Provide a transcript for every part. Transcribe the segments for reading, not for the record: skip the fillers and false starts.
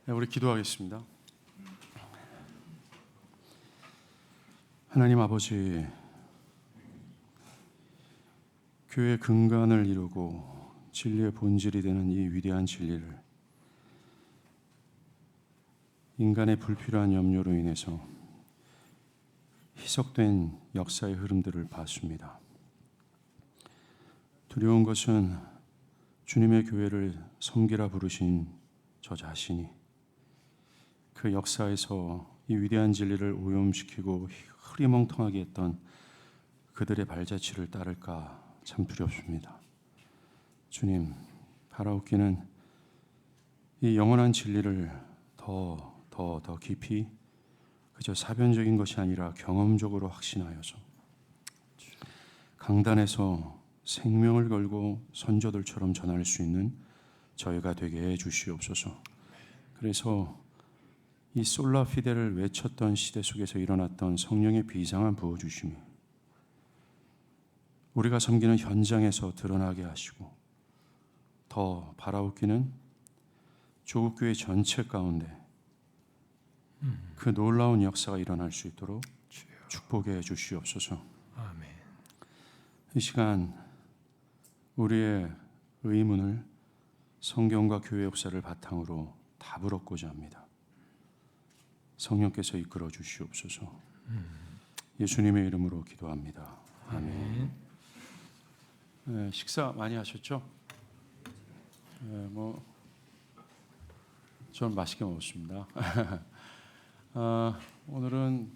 네, 우리 기도하겠습니다. 하나님 아버지, 교회의 근간을 이루고 진리의 본질이 되는 이 위대한 진리를 인간의 불필요한 염려로 인해서 희석된 역사의 흐름들을 봤습니다. 두려운 것은 주님의 교회를 섬기라 부르신 저 자신이 그 역사에서 이 위대한 진리를 오염시키고 흐리멍텅하게 했던 그들의 발자취를 따를까 참 두렵습니다. 주님, 바라옵기는 이 영원한 진리를 더 깊이 그저 사변적인 것이 아니라 경험적으로 확신하여서 강단에서 생명을 걸고 선조들처럼 전할 수 있는 저희가 되게 해 주시옵소서. 그래서 이 솔라 피데를 외쳤던 시대 속에서 일어났던 성령의 비상한 부어주심이 우리가 섬기는 현장에서 드러나게 하시고, 더 바라옵기는 조국교회 전체 가운데 그 놀라운 역사가 일어날 수 있도록 축복해 주시옵소서. 아멘. 이 시간 우리의 의문을 성경과 교회 역사를 바탕으로 답을 얻고자 합니다. 성령께서 이끌어 주시옵소서. 예수님의 이름으로 기도합니다. 아멘. 네, 식사 많이 하셨죠? 네, 전 맛있게 먹었습니다. 오늘은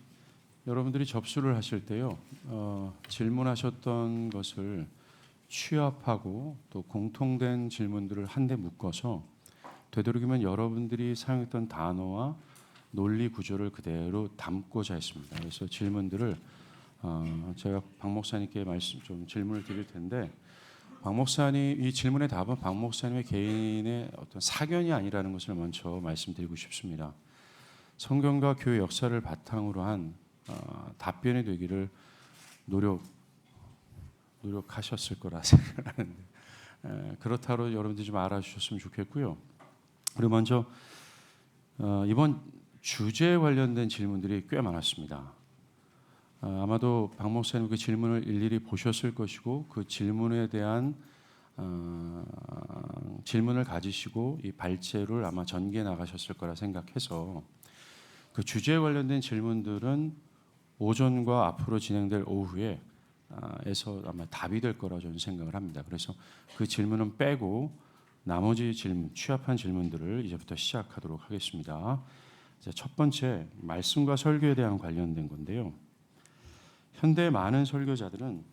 여러분들이 접수를 하실 때요, 질문하셨던 것을 취합하고 또 공통된 질문들을 한데 묶어서 되도록이면 여러분들이 사용했던 단어와 논리 구조를 그대로 담고자 했습니다. 그래서 질문들을 제가 박 목사님께 질문을 드릴 텐데, 박 목사님 이 질문의 답은 박 목사님의 개인의 어떤 사견이 아니라는 것을 먼저 말씀드리고 싶습니다. 성경과 교회 역사를 바탕으로 한 답변이 되기를 노력하셨을 거라 생각하는데, 그렇다고 여러분들이 좀 알아주셨으면 좋겠고요. 그리고 먼저 이번 주제에 관련된 질문들이 꽤 많았습니다. 아마도 박 목사님 그 질문을 일일이 보셨을 것이고, 그 질문에 대한 질문을 가지시고 이 발제를 아마 전개해 나가셨을 거라 생각해서 그 주제에 관련된 질문들은 오전과 앞으로 진행될 오후에 에서 아마 답이 될 거라 저는 생각을 합니다. 그래서 그 질문은 빼고 나머지 취합한 질문들을 이제부터 시작하도록 하겠습니다. 첫 번째, 말씀과 설교에 대한 관련된 건데요. 현대 많은 설교자들은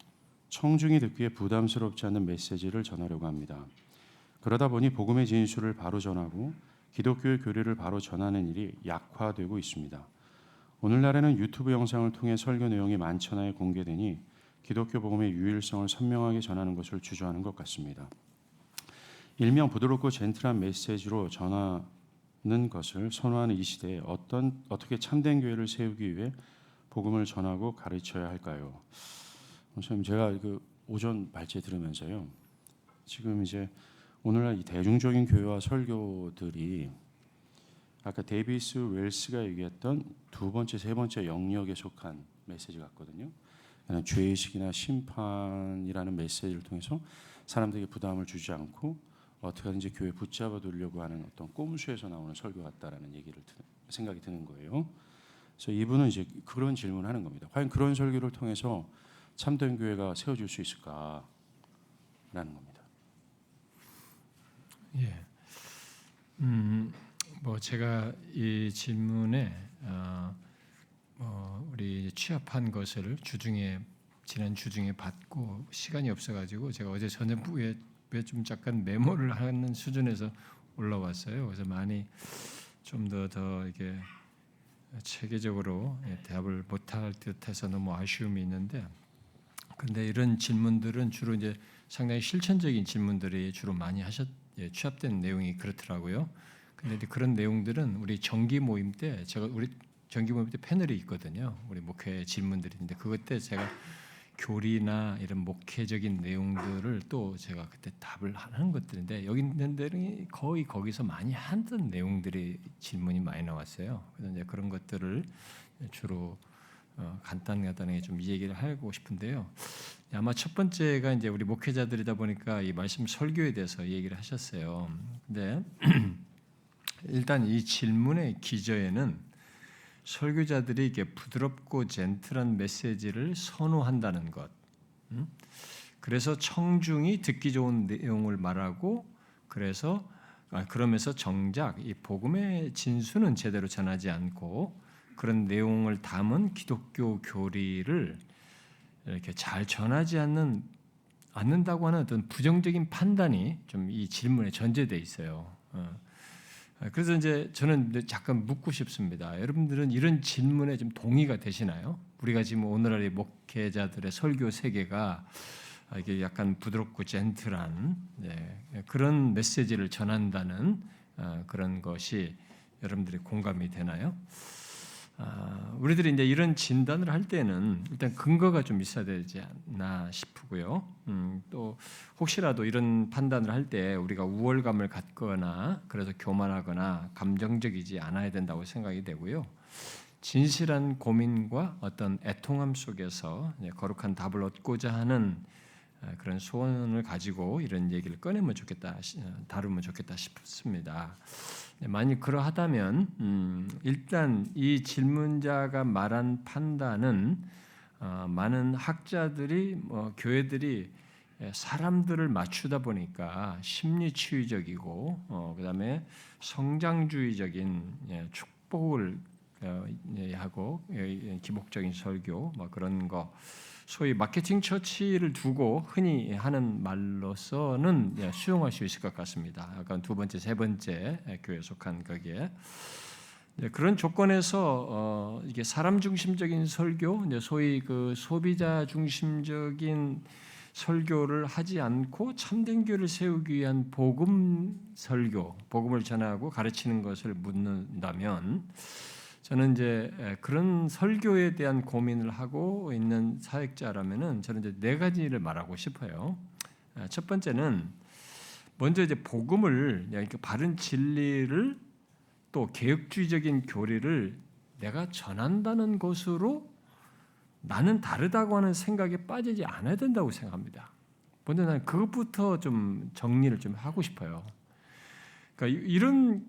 청중이 듣기에 부담스럽지 않은 메시지를 전하려고 합니다. 그러다 보니 복음의 진술을 바로 전하고 기독교의 교리를 바로 전하는 일이 약화되고 있습니다. 오늘날에는 유튜브 영상을 통해 설교 내용이 만천하에 공개되니 기독교 복음의 유일성을 선명하게 전하는 것을 주저하는 것 같습니다. 일명 부드럽고 젠틀한 메시지로 전하는 것을 선호하는 이 시대에 어떻게 참된 교회를 세우기 위해 복음을 전하고 가르쳐야 할까요? 선생님, 제가 그 오전 발제 들으면서요, 지금 이제 오늘날 이 대중적인 교회와 설교들이 아까 데이비스 웰스가 얘기했던 두 번째, 세 번째 영역에 속한 메시지 같거든요. 죄의식이나 심판이라는 메시지를 통해서 사람들에게 부담을 주지 않고 어떻게 하든지 교회 붙잡아 두려고 하는 어떤 꼼수에서 나오는 설교 같다라는 생각이 드는 거예요. 그래서 이분은 이제 그런 질문을 하는 겁니다. 과연 그런 설교를 통해서 참된 교회가 세워질 수 있을까라는 겁니다. 예. 제가 이 질문에 우리 취합한 것을 지난 주중에 받고 시간이 없어가지고 제가 어제 저녁에 좀 잠깐 메모를 하는 수준에서 올라왔어요. 그래서 많이 좀 더 이게 체계적으로 대답을 못할 듯해서 너무 아쉬움이 있는데, 그런데 이런 질문들은 주로 이제 상당히 실천적인 질문들이 주로 많이 취합된 내용이 그렇더라고요. 근데 그런 내용들은 우리 정기 모임 때 우리 정기 모임 때 패널이 있거든요. 우리 목회 질문들이 있는데 그것 때 제가 교리나 이런 목회적인 내용들을 또 제가 그때 답을 하는 것들인데 여기 있는 데는 거의 거기서 많이 하던 내용들이 질문이 많이 나왔어요. 그래서 이제 그런 것들을 주로 간단하게 좀 얘기를 하고 싶은데요. 아마 첫 번째가 이제 우리 목회자들이다 보니까 이 말씀 설교에 대해서 얘기를 하셨어요. 근데 일단 이 질문의 기저에는 설교자들이 이게 부드럽고 젠틀한 메시지를 선호한다는 것. 그래서 청중이 듣기 좋은 내용을 말하고 그러면서 정작 이 복음의 진수는 제대로 전하지 않고 그런 내용을 담은 기독교 교리를 이렇게 잘 전하지 않는다고 하는 어떤 부정적인 판단이 좀 이 질문에 전제돼 있어요. 그래서 이제 저는 잠깐 묻고 싶습니다. 여러분들은 이런 질문에 좀 동의가 되시나요? 우리가 지금 오늘날의 목회자들의 설교 세계가 이게 약간 부드럽고 젠틀한 그런 메시지를 전한다는 그런 것이 여러분들의 공감이 되나요? 우리들이 이제 이런 진단을 할 때는 일단 근거가 좀 있어야 되지 않나 싶고요. 또 혹시라도 이런 판단을 할 때 우리가 우월감을 갖거나 그래서 교만하거나 감정적이지 않아야 된다고 생각이 되고요. 진실한 고민과 어떤 애통함 속에서 거룩한 답을 얻고자 하는 그런 소원을 가지고 이런 얘기를 꺼내면 좋겠다, 다루면 좋겠다 싶습니다. 만약 그러하다면 일단 이 질문자가 말한 판단은 많은 학자들이 교회들이 사람들을 맞추다 보니까 심리치유적이고 그다음에 성장주의적인 축복을 하고 기복적인 설교 그런 거 소위 마케팅 처치를 두고 흔히 하는 말로서는 수용할 수 있을 것 같습니다. 약간 두 번째, 세 번째 교회에 속한 거기에 그런 조건에서 이게 사람 중심적인 설교, 소위 그 소비자 중심적인 설교를 하지 않고 참된 교회를 세우기 위한 복음 설교, 복음을 전하고 가르치는 것을 묻는다면. 저는 이제 그런 설교에 대한 고민을 하고 있는 사역자라면은 저는 이제 네 가지를 말하고 싶어요. 첫 번째는 먼저 이제 복음을 바른 진리를 또 개혁주의적인 교리를 내가 전한다는 것으로 나는 다르다고 하는 생각에 빠지지 않아야 된다고 생각합니다. 먼저 나는 그것부터 좀 정리를 좀 하고 싶어요. 그러니까 이런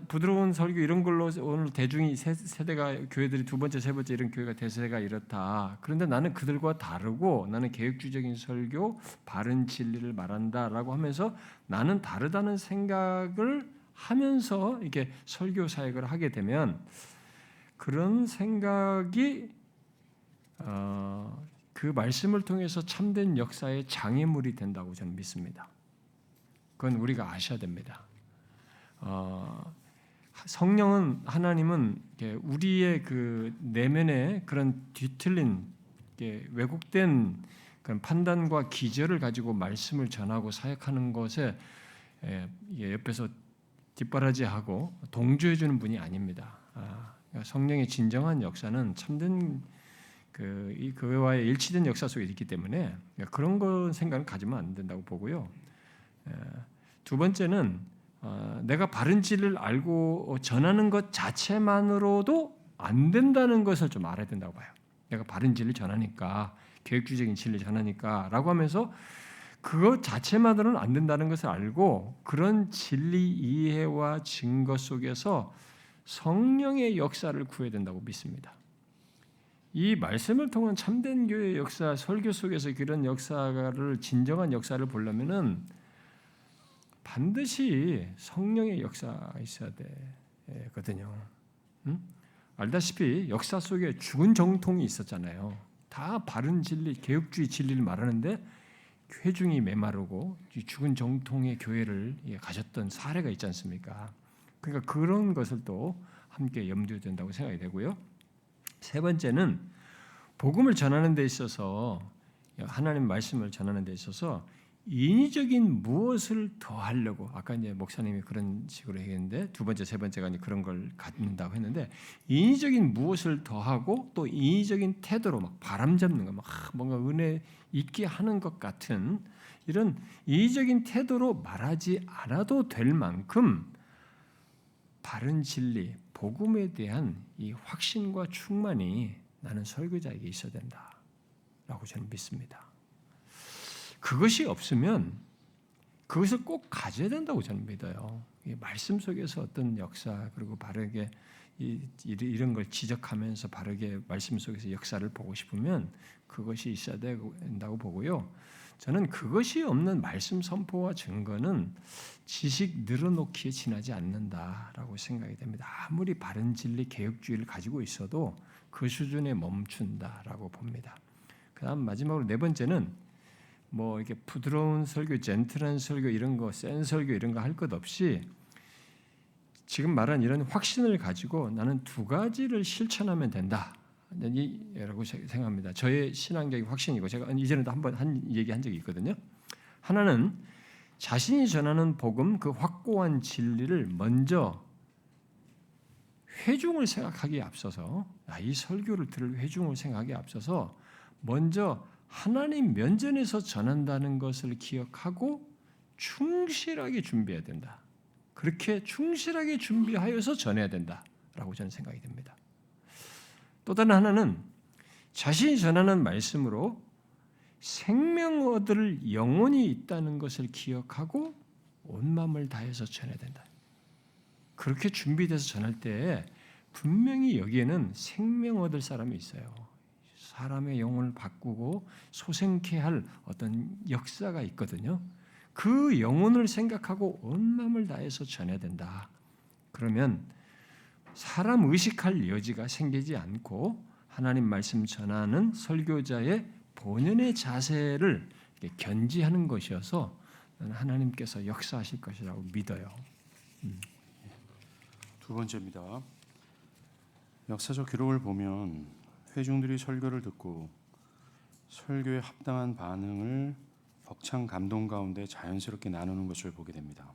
부드러운 설교 이런 걸로 오늘 대중이 세대가 교회들이 두 번째, 세 번째 이런 교회가 대세가 이렇다. 그런데 나는 그들과 다르고 나는 개혁주의적인 설교, 바른 진리를 말한다라고 하면서 나는 다르다는 생각을 하면서 이렇게 설교 사역을 하게 되면 그런 생각이 그 말씀을 통해서 참된 역사의 장애물이 된다고 저는 믿습니다. 그건 우리가 아셔야 됩니다. 성령은 하나님은 우리의 그 내면의 그런 뒤틀린 왜곡된 그런 판단과 기저를 가지고 말씀을 전하고 사역하는 것에 옆에서 뒷바라지하고 동조해주는 분이 아닙니다. 성령의 진정한 역사는 참된 그와의 일치된 역사 속에 있기 때문에 그런 거 생각은 가지면 안 된다고 보고요. 두 번째는 내가 바른 진리를 알고 전하는 것 자체만으로도 안 된다는 것을 좀 알아야 된다고 봐요. 내가 바른 진리를 전하니까 계획주의적인 진리를 전하니까 라고 하면서 그것 자체만으로는 안 된다는 것을 알고 그런 진리 이해와 증거 속에서 성령의 역사를 구해야 된다고 믿습니다. 이 말씀을 통한 참된 교회의 역사, 설교 속에서 그런 역사를 진정한 역사를 보려면은 반드시 성령의 역사가 있어야 되거든요. 알다시피 역사 속에 죽은 정통이 있었잖아요. 다 바른 진리, 개혁주의 진리를 말하는데 회중이 메마르고 죽은 정통의 교회를 가졌던 사례가 있지 않습니까? 그러니까 그런 것을 또 함께 염두에 둔다고 생각이 되고요. 세 번째는 복음을 전하는 데 있어서 하나님 말씀을 전하는 데 있어서 인위적인 무엇을 더 하려고 아까 이제 목사님이 그런 식으로 얘기했는데 두 번째, 세 번째가 이제 그런 걸 갖는다고 했는데 인위적인 무엇을 더 하고 또 인위적인 태도로 막 바람잡는 거, 막 뭔가 은혜 있게 하는 것 같은 이런 인위적인 태도로 말하지 않아도 될 만큼 바른 진리, 복음에 대한 이 확신과 충만이 나는 설교자에게 있어야 된다라고 저는 믿습니다. 그것이 없으면 그것을 꼭 가져야 된다고 저는 믿어요. 말씀 속에서 어떤 역사 그리고 바르게 이런 걸 지적하면서 바르게 말씀 속에서 역사를 보고 싶으면 그것이 있어야 된다고 보고요. 저는 그것이 없는 말씀 선포와 증거는 지식 늘어놓기에 지나지 않는다라고 생각이 됩니다. 아무리 바른 진리 개혁주의를 가지고 있어도 그 수준에 멈춘다라고 봅니다. 그다음 마지막으로 네 번째는 뭐 이렇게 부드러운 설교, 젠틀한 설교 이런 거, 센 설교 이런 거 할 것 없이 지금 말한 이런 확신을 가지고 나는 두 가지를 실천하면 된다라고 생각합니다. 저의 신앙적인 확신이고 제가 이전에도 한번 얘기한 적이 있거든요. 하나는 자신이 전하는 복음 그 확고한 진리를 먼저 회중을 생각하기에 앞서서 이 설교를 들을 회중을 생각하기에 앞서서 먼저 하나님 면전에서 전한다는 것을 기억하고 충실하게 준비해야 된다. 그렇게 충실하게 준비하여서 전해야 된다라고 저는 생각이 됩니다. 또 다른 하나는 자신이 전하는 말씀으로 생명 얻을 영혼이 있다는 것을 기억하고 온 마음을 다해서 전해야 된다. 그렇게 준비돼서 전할 때 분명히 여기에는 생명 얻을 사람이 있어요. 사람의 영혼을 바꾸고 소생케 할 어떤 역사가 있거든요. 그 영혼을 생각하고 온 마음을 다해서 전해야 된다. 그러면 사람 의식할 여지가 생기지 않고 하나님 말씀 전하는 설교자의 본연의 자세를 견지하는 것이어서 하나님께서 역사하실 것이라고 믿어요. 두 번째입니다. 역사적 기록을 보면 회중들이 설교를 듣고 설교에 합당한 반응을 벅찬 감동 가운데 자연스럽게 나누는 것을 보게 됩니다.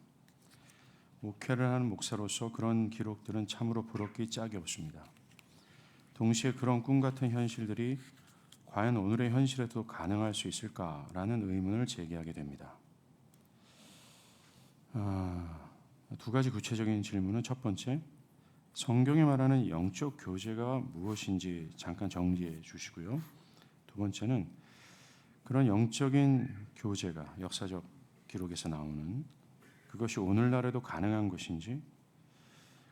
목회를 하는 목사로서 그런 기록들은 참으로 부럽기 짝이 없습니다. 동시에 그런 꿈 같은 현실들이 과연 오늘의 현실에도 가능할 수 있을까라는 의문을 제기하게 됩니다. 두 가지 구체적인 질문은 첫 번째, 성경이 말하는 영적 교제가 무엇인지 잠깐 정리해 주시고요. 두 번째는 그런 영적인 교제가 역사적 기록에서 나오는 그것이 오늘날에도 가능한 것인지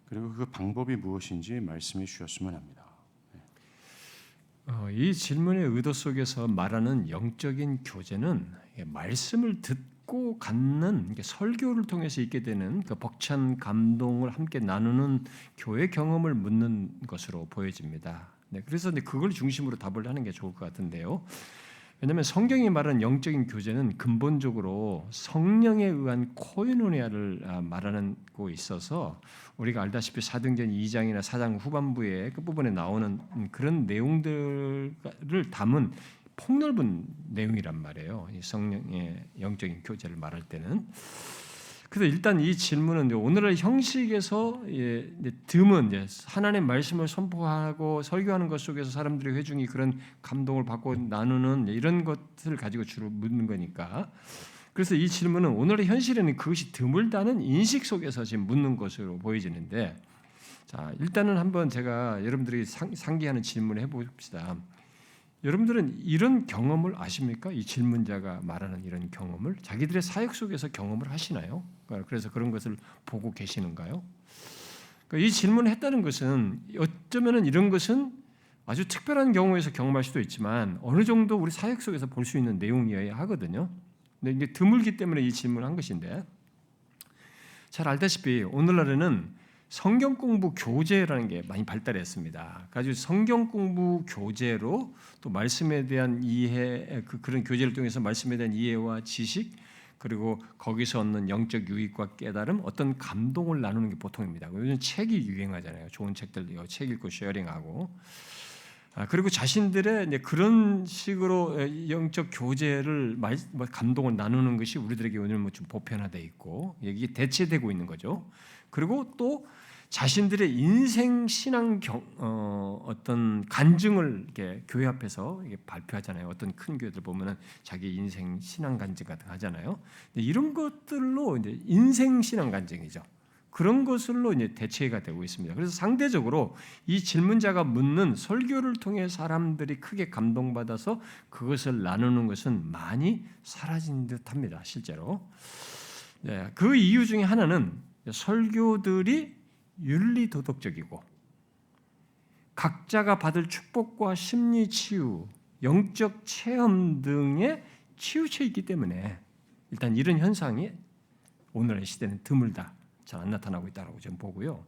그리고 그 방법이 무엇인지 말씀해 주셨으면 합니다. 이 질문의 의도 속에서 말하는 영적인 교제는 말씀을 듣고 갖는 설교를 통해서 있게 되는 그 벅찬 감동을 함께 나누는 교회 경험을 묻는 것으로 보여집니다. 그래서 그걸 중심으로 답을 하는 게 좋을 것 같은데요. 왜냐하면 성경이 말하는 영적인 교제는 근본적으로 성령에 의한 코이노니아를 말하고 있어서 우리가 알다시피 사도행전 2장이나 4장 후반부에 끝부분에 나오는 그런 내용들을 담은 폭넓은 내용이란 말이에요. 성령의 영적인 교제를 말할 때는. 그래서 일단 이 질문은 오늘날 형식에서 드문 하나님의 말씀을 선포하고 설교하는 것 속에서 사람들의 회중이 그런 감동을 받고 나누는 이런 것을 가지고 주로 묻는 거니까. 그래서 이 질문은 오늘의 현실에는 그것이 드물다는 인식 속에서 지금 묻는 것으로 보여지는데, 자 일단은 한번 제가 여러분들이 상기하는 질문을 해봅시다. 여러분들은 이런 경험을 아십니까? 이 질문자가 말하는 이런 경험을 자기들의 사역 속에서 경험을 하시나요? 그래서 그런 것을 보고 계시는가요? 이 질문을 했다는 것은 어쩌면 이런 것은 아주 특별한 경우에서 경험할 수도 있지만 어느 정도 우리 사역 속에서 볼 수 있는 내용이어야 하거든요. 근데 이게 드물기 때문에 이 질문을 한 것인데, 잘 알다시피 오늘날에는 성경 공부 교재라는 게 많이 발달했습니다. 가지고 성경 공부 교재로 또 말씀에 대한 이해, 그런 교재를 통해서 말씀에 대한 이해와 지식, 그리고 거기서 얻는 영적 유익과 깨달음, 어떤 감동을 나누는 게 보통입니다. 요즘 책이 유행하잖아요. 좋은 책들, 책 읽고 쉐어링하고. 그리고 자신들의 이제 그런 식으로 영적 교제를 감동을 나누는 것이 우리들에게 오늘 뭐 좀 보편화되어 있고 이게 대체되고 있는 거죠. 그리고 또 자신들의 인생 신앙 어떤 간증을 이렇게 교회 앞에서 이게 발표하잖아요. 어떤 큰 교회들 보면은 자기 인생 신앙 간증 같은 거 하잖아요. 이런 것들로 이제 인생 신앙 간증이죠. 그런 것으로 이제 대체가 되고 있습니다. 그래서 상대적으로 이 질문자가 묻는 설교를 통해 사람들이 크게 감동받아서 그것을 나누는 것은 많이 사라진 듯합니다. 실제로. 네, 그 이유 중에 하나는 설교들이 윤리 도덕적이고 각자가 받을 축복과 심리 치유, 영적 체험 등에 치우쳐 있기 때문에 일단 이런 현상이 오늘의 시대는 드물다. 잘 안 나타나고 있다고 저는 보고요.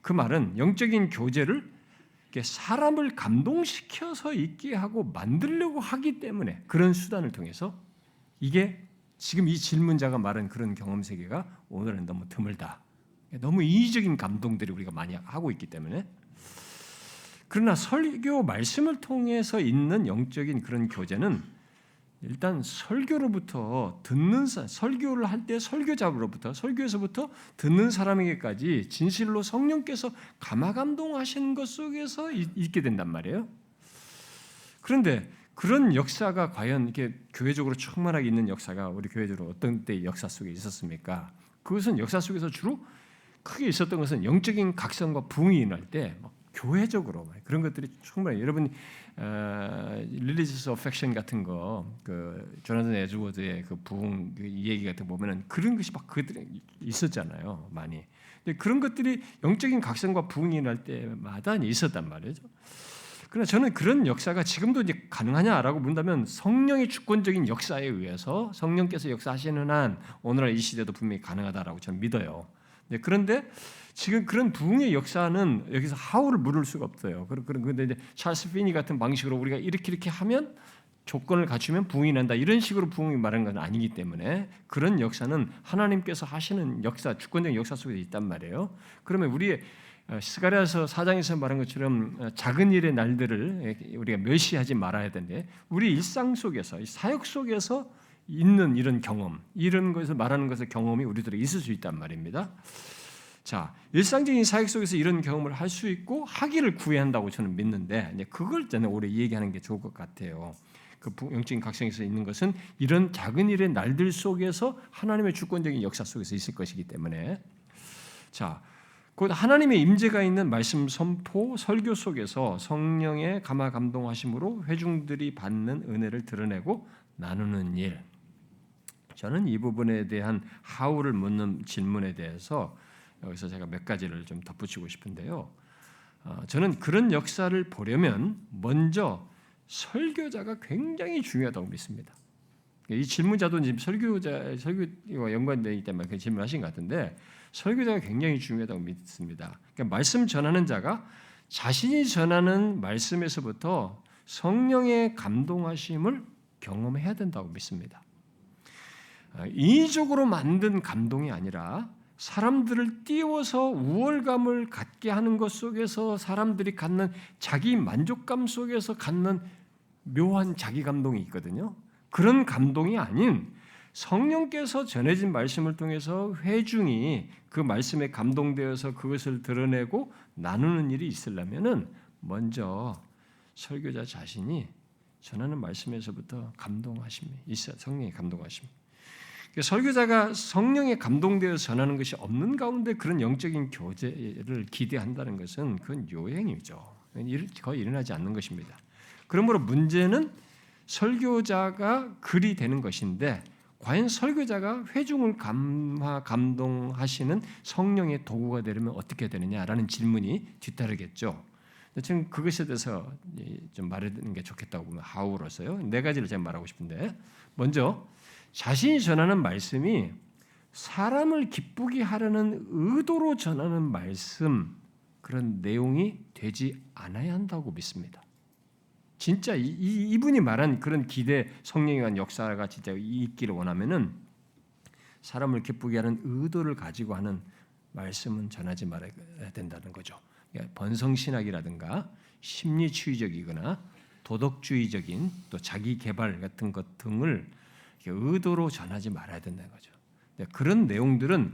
그 말은 영적인 교제를 사람을 감동시켜서 있게 하고 만들려고 하기 때문에 그런 수단을 통해서 이게 지금 이 질문자가 말한 그런 경험 세계가 오늘은 너무 드물다. 너무 인위적인 감동들이 우리가 많이 하고 있기 때문에 그러나 설교 말씀을 통해서 있는 영적인 그런 교제는 일단 설교로부터 듣는 설교를 할 때 설교자로부터 설교에서부터 듣는 사람에게까지 진실로 성령께서 감화감동하신 것 속에서 있게 된단 말이에요. 그런데 그런 역사가 과연 이렇게 교회적으로 충만하게 있는 역사가 우리 교회적으로 어떤 때 역사 속에 있었습니까? 그것은 역사 속에서 주로 크게 있었던 것은 영적인 각성과 부흥이 일어날 때 교회적으로 그런 것들이 충분히 여러분 Religious Affection 같은 거 그 조나단 에즈워드의 그 부흥 이 얘기 같은 거 보면은 그런 것이 막 그들이 있었잖아요 많이. 근데 그런 것들이 영적인 각성과 부흥이 일어날 때마다 있었단 말이죠. 그러나 저는 그런 역사가 지금도 이제 가능하냐라고 묻는다면 성령의 주권적인 역사에 의해서 성령께서 역사하시는 한 오늘날 이 시대도 분명히 가능하다라고 저는 믿어요. 그런데 지금 그런 부흥의 역사는 여기서 하우를 물을 수가 없어요. 그런데 이제 찰스 피니 같은 방식으로 우리가 이렇게 하면 조건을 갖추면 부흥이 난다 이런 식으로 부흥이 말하는 건 아니기 때문에 그런 역사는 하나님께서 하시는 역사, 주권적인 역사 속에 있단 말이에요. 그러면 우리의 스가랴서 4장에서 말한 것처럼 작은 일의 날들을 우리가 멸시하지 말아야 되는데 우리 일상 속에서 사역 속에서 있는 이런 경험, 이런 것을 말하는 것의 경험이 우리들에게 있을 수 있단 말입니다. 자, 일상적인 사역 속에서 이런 경험을 할 수 있고 하기를 구해야 한다고 저는 믿는데 이제 그걸 저는 오래 얘기하는 게 좋을 것 같아요. 그 영적인 각성에서 있는 것은 이런 작은 일의 날들 속에서 하나님의 주권적인 역사 속에서 있을 것이기 때문에 자, 곧 하나님의 임재가 있는 말씀 선포, 설교 속에서 성령의 감화 감동하심으로 회중들이 받는 은혜를 드러내고 나누는 일. 저는 이 부분에 대한 하우를 묻는 질문에 대해서 여기서 제가 몇 가지를 좀 덧붙이고 싶은데요. 저는 그런 역사를 보려면 먼저 설교자가 굉장히 중요하다고 믿습니다. 이 질문자도 지금 설교와 연관되기 때문에 그 질문하신 것 같은데 설교자가 굉장히 중요하다고 믿습니다. 그러니까 말씀 전하는 자가 자신이 전하는 말씀에서부터 성령의 감동하심을 경험해야 된다고 믿습니다. 인위적으로 만든 감동이 아니라 사람들을 띄워서 우월감을 갖게 하는 것 속에서 사람들이 갖는 자기 만족감 속에서 갖는 묘한 자기 감동이 있거든요. 그런 감동이 아닌 성령께서 전해진 말씀을 통해서 회중이 그 말씀에 감동되어서 그것을 드러내고 나누는 일이 있으려면은 먼저 설교자 자신이 전하는 말씀에서부터 감동하심이 있어요. 성령의 감동하심. 설교자가 성령에 감동되어서 전하는 것이 없는 가운데 그런 영적인 교제를 기대한다는 것은 그건 요행이죠. 거의 일어나지 않는 것입니다. 그러므로 문제는 설교자가 글이 되는 것인데 과연 설교자가 회중을 감동하시는 성령의 도구가 되려면 어떻게 되느냐라는 질문이 뒤따르겠죠. 저는 그것에 대해서 좀 말하는 게 좋겠다고 보면 하우로서요. 네 가지를 제가 말하고 싶은데 먼저 자신이 전하는 말씀이 사람을 기쁘게 하려는 의도로 전하는 말씀 그런 내용이 되지 않아야 한다고 믿습니다. 진짜 이분이 말한 그런 기대 성령에 관한 역사가 진짜 있기를 원하면은 사람을 기쁘게 하는 의도를 가지고 하는 말씀은 전하지 말아야 된다는 거죠. 그러니까 번성신학이라든가 심리주의적이거나 도덕주의적인 또 자기 개발 같은 것 등을 의도로 전하지 말아야 된다는 거죠. 그런 내용들은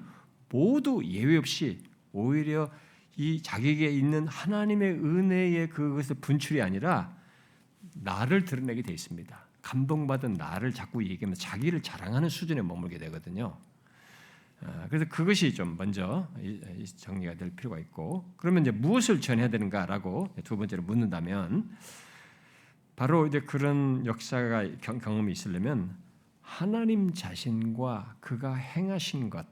모두 예외 없이 오히려 이 자기에게 있는 하나님의 은혜의 그것의 분출이 아니라 나를 드러내게 돼 있습니다. 감동받은 나를 자꾸 얘기하면서 자기를 자랑하는 수준에 머물게 되거든요. 그래서 그것이 좀 먼저 정리가 될 필요가 있고, 그러면 이제 무엇을 전해야 되는가라고 두 번째로 묻는다면, 바로 이제 그런 역사가 경험이 있으려면 하나님 자신과 그가 행하신 것,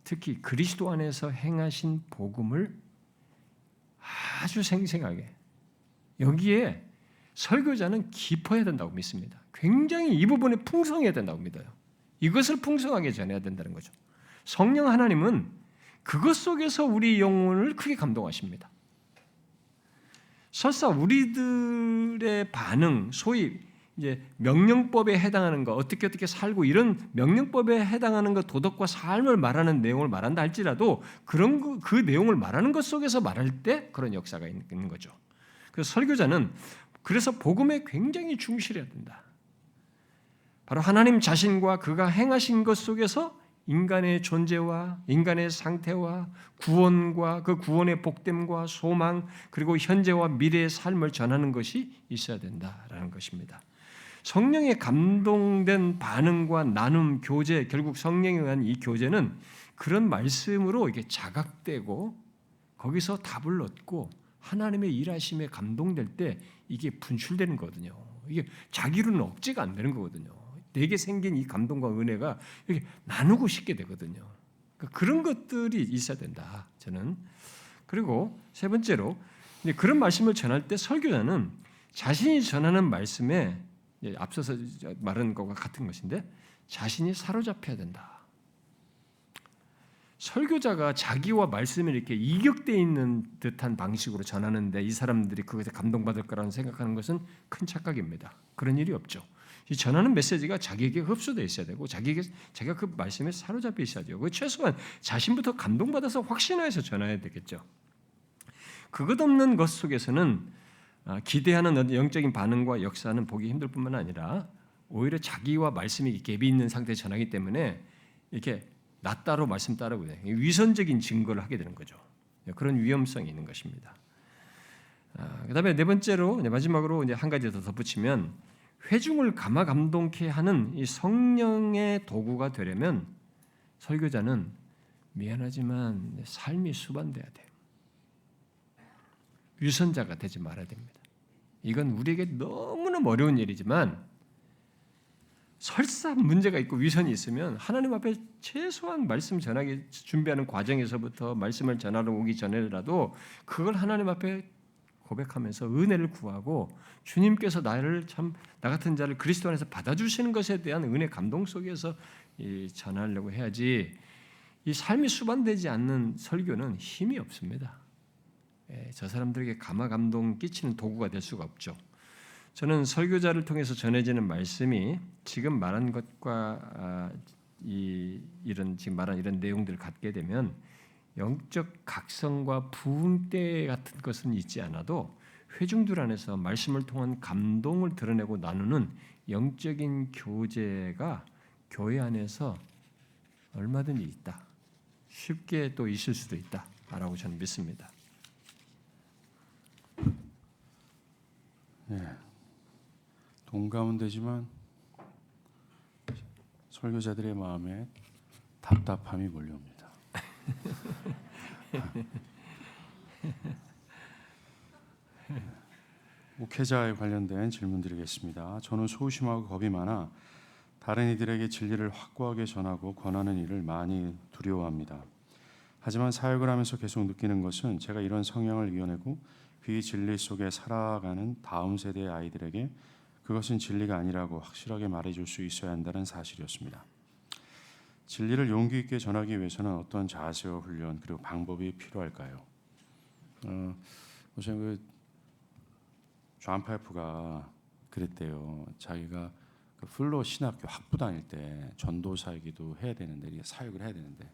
특히 그리스도 안에서 행하신 복음을 아주 생생하게, 여기에 설교자는 깊어야 된다고 믿습니다. 굉장히 이 부분에 풍성해야 된다고 믿어요. 이것을 풍성하게 전해야 된다는 거죠. 성령 하나님은 그것 속에서 우리 영혼을 크게 감동하십니다. 설사 우리들의 반응, 소위 이제 명령법에 해당하는 것, 어떻게 살고 이런 명령법에 해당하는 것, 도덕과 삶을 말하는 내용을 말한다 할지라도 그런 그 내용을 말하는 것 속에서 말할 때 그런 역사가 있는 거죠. 그래서 설교자는 그래서 복음에 굉장히 충실해야 된다. 바로 하나님 자신과 그가 행하신 것 속에서 인간의 존재와 인간의 상태와 구원과 그 구원의 복됨과 소망 그리고 현재와 미래의 삶을 전하는 것이 있어야 된다라는 것입니다. 성령에 감동된 반응과 나눔, 교제, 결국 성령에 의한 이 교제는 그런 말씀으로 이게 자각되고 거기서 답을 얻고 하나님의 일하심에 감동될 때 이게 분출되는 거거든요. 이게 자기로는 억제가 안 되는 거거든요. 내게 생긴 이 감동과 은혜가 이렇게 나누고 싶게 되거든요. 그러니까 그런 것들이 있어야 된다. 저는. 그리고 세 번째로 그런 말씀을 전할 때 설교자는 자신이 전하는 말씀에 앞서서 말한 것과 같은 것인데 자신이 사로잡혀야 된다. 설교자가 자기와 말씀이 이렇게 이격되어 있는 듯한 방식으로 전하는데 이 사람들이 그것에 감동받을 거라고 생각하는 것은 큰 착각입니다. 그런 일이 없죠. 이 전하는 메시지가 자기에게 흡수되어 있어야 되고 자기가 그 말씀에 사로잡혀 있어야죠. 그 최소한 자신부터 감동받아서 확신하여서 전해야 되겠죠. 그것 없는 것 속에서는 기대하는 영적인 반응과 역사는 보기 힘들 뿐만 아니라 오히려 자기와 말씀이 갭이 있는 상태에 전하기 때문에 이렇게 나 따로 말씀 따르고 위선적인 증거를 하게 되는 거죠. 그런 위험성이 있는 것입니다. 그다음에 네 번째로 마지막으로 이제 한 가지 더 덧붙이면 회중을 감화 감동케 하는 이 성령의 도구가 되려면 설교자는 미안하지만 삶이 수반돼야 돼요. 위선자가 되지 말아야 됩니다. 이건 우리에게 너무너무 어려운 일이지만 설사 문제가 있고 위선이 있으면 하나님 앞에 최소한 말씀 전하기 준비하는 과정에서부터 말씀을 전하러 오기 전에라도 그걸 하나님 앞에 고백하면서 은혜를 구하고 주님께서 나를 참 나 같은 자를 그리스도 안에서 받아주시는 것에 대한 은혜 감동 속에서 전하려고 해야지 이 삶이 수반되지 않는 설교는 힘이 없습니다. 저 사람들에게 감화 감동 끼치는 도구가 될 수가 없죠. 저는 설교자를 통해서 전해지는 말씀이 지금 말한 것과 이런 지금 말한 이런 내용들을 갖게 되면 영적 각성과 부흥대 같은 것은 있지 않아도 회중들 안에서 말씀을 통한 감동을 드러내고 나누는 영적인 교제가 교회 안에서 얼마든지 있다. 쉽게 또 있을 수도 있다라고 저는 믿습니다. 네. 동감은 되지만 설교자들의 마음에 답답함이 몰려옵니다. 목회자에 관련된 질문 드리겠습니다. 저는 소심하고 겁이 많아 다른 이들에게 진리를 확고하게 전하고 권하는 일을 많이 두려워합니다. 하지만 사역을 하면서 계속 느끼는 것은 제가 이런 성향을 이겨내고 그 진리 속에 살아가는 다음 세대의 아이들에게 그것은 진리가 아니라고 확실하게 말해줄 수 있어야 한다는 사실이었습니다. 진리를 용기 있게 전하기 위해서는 어떤 자세와 훈련 그리고 방법이 필요할까요? 우선 존 파이프가 그랬대요. 자기가 그 플로 신학교 학부 다닐 때 전도사이기도 해야 되는데 사역을 해야 되는데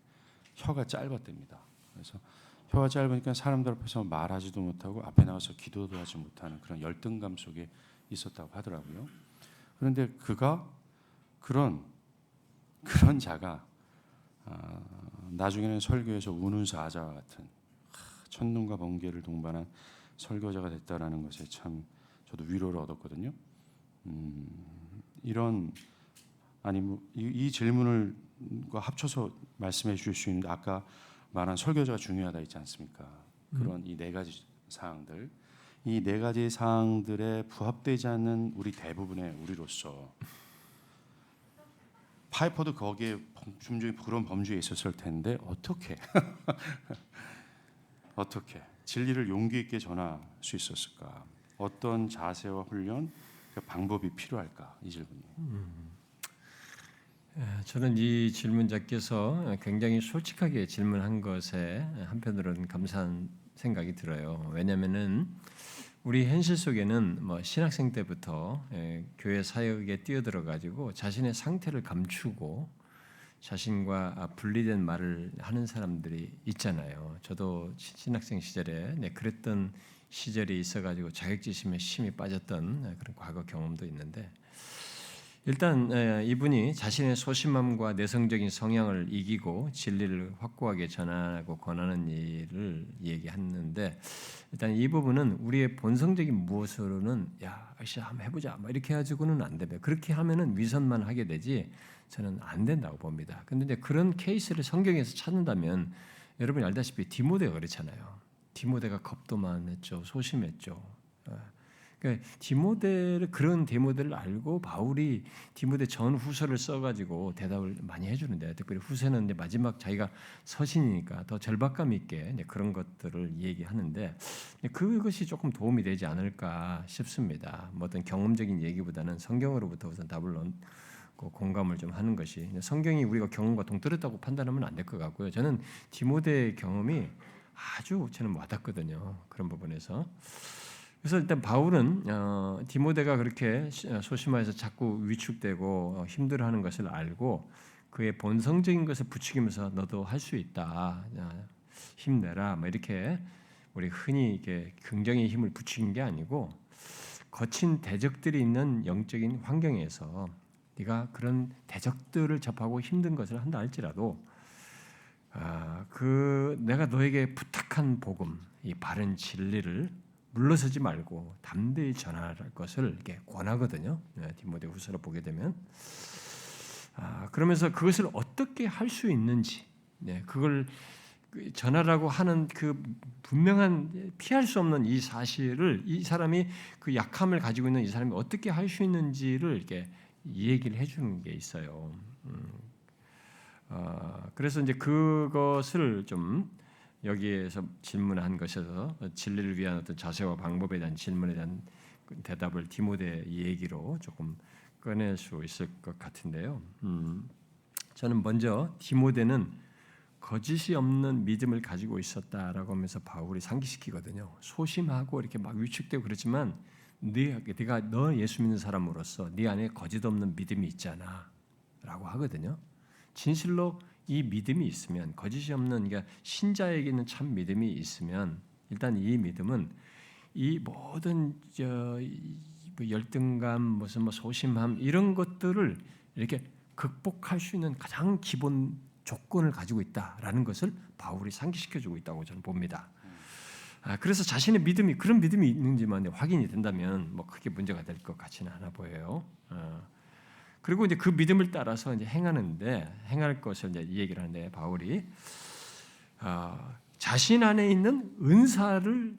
혀가 짧았답니다. 그래서 혀가 짧으니까 사람들 앞에서 말하지도 못하고 앞에 나가서 기도도 하지 못하는 그런 열등감 속에 있었다고 하더라고요. 그런데 그가 그런 자가 나중에는 설교에서 우는 사자와 같은 천눈과 번개를 동반한 설교자가 됐다라는 것에 참 저도 위로를 얻었거든요. 이런 이 질문을 합쳐서 말씀해 주실 수 있는데 아까 말한 설교자가 중요하다 있지 않습니까? 그런 이 네 가지 사항들, 이 네 가지 사항들에 부합되지 않는 우리 대부분의 우리로서 파이퍼도 거기에 분명히 그런 범주에 있었을 텐데 어떻게 진리를 용기 있게 전할 수 있었을까? 어떤 자세와 훈련, 그 방법이 필요할까? 이 질문이. 저는 이 질문자께서 굉장히 솔직하게 질문한 것에 한편으로는 감사한 생각이 들어요. 왜냐하면은 우리 현실 속에는 뭐 신학생 때부터 교회 사역에 뛰어들어 가지고 자신의 상태를 감추고 자신과 분리된 말을 하는 사람들이 있잖아요. 저도 신학생 시절에 그랬던 시절이 있어가지고 자격지심에 심히 빠졌던 그런 과거 경험도 있는데, 일단 이분이 자신의 소심함과 내성적인 성향을 이기고 진리를 확고하게 전하고 권하는 일을 얘기하는데, 일단 이 부분은 우리의 본성적인 무엇으로는 야, 역시 한번 해보자, 뭐 이렇게 해가지고는 안 됩니다. 그렇게 하면은 위선만 하게 되지 저는 안 된다고 봅니다. 근데 이제 그런 케이스를 성경에서 찾는다면 여러분이 알다시피 디모데가 그렇잖아요. 디모데가 겁도 많았죠, 소심했죠. 그러니까 그런 디모데를 알고 바울이 디모데 전후서를 써가지고 대답을 많이 해주는데, 특별히 후서는 이제 마지막 자기가 서신이니까 더 절박감 있게 그런 것들을 얘기하는데, 그것이 조금 도움이 되지 않을까 싶습니다. 뭐 어떤 경험적인 얘기보다는 성경으로부터 우선 답을 얻고 공감을 좀 하는 것이, 성경이 우리가 경험과 동떨어졌다고 판단하면 안 될 것 같고요. 저는 디모데의 경험이 아주 저는 와닿거든요. 그런 부분에서. 그래서 일단 바울은 디모데가 그렇게 소심해서 자꾸 위축되고 힘들어하는 것을 알고 그의 본성적인 것을 부추기면서 너도 할 수 있다, 힘내라, 뭐 이렇게 우리 흔히 이렇게 긍정의 힘을 부추긴 게 아니고, 거친 대적들이 있는 영적인 환경에서 네가 그런 대적들을 접하고 힘든 것을 한다 할지라도 내가 너에게 부탁한 복음, 이 바른 진리를 물러서지 말고 담대히 전할 것을 이렇게 권하거든요. 디모데후서를 보게 되면 그러면서 그것을 어떻게 할 수 있는지, 그걸 전하라고 하는 그 분명한 피할 수 없는 이 사실을, 이 사람이 그 약함을 가지고 있는 이 사람이 어떻게 할 수 있는지를 이렇게 얘기를 해주는 게 있어요. 그래서 이제 그것을 좀 여기에서 질문한 것에서 진리를 위한 어떤 자세와 방법에 대한 질문에 대한 대답을 디모데 얘기로 조금 꺼낼 수 있을 것 같은데요. 저는 먼저 디모데는 거짓이 없는 믿음을 가지고 있었다라고 하면서 바울이 상기시키거든요. 소심하고 이렇게 막 위축되고 그렇지만 네가 너 예수 믿는 사람으로서 네 안에 거짓 없는 믿음이 있잖아라고 하거든요. 진실로 이 믿음이 있으면, 거짓이 없는, 그러니까 신자에게는 참 믿음이 있으면, 일단 이 믿음은 이 모든 열등감, 무슨 소심함 이런 것들을 이렇게 극복할 수 있는 가장 기본 조건을 가지고 있다라는 것을 바울이 상기시켜주고 있다고 저는 봅니다. 그래서 자신의 믿음이, 그런 믿음이 있는지만 확인이 된다면 뭐 크게 문제가 될 것 같지는 않아 보여요. 그리고 이제 그 믿음을 따라서 이제 행할 것을 이제 이 얘기를 하는데, 바울이 자신 안에 있는 은사를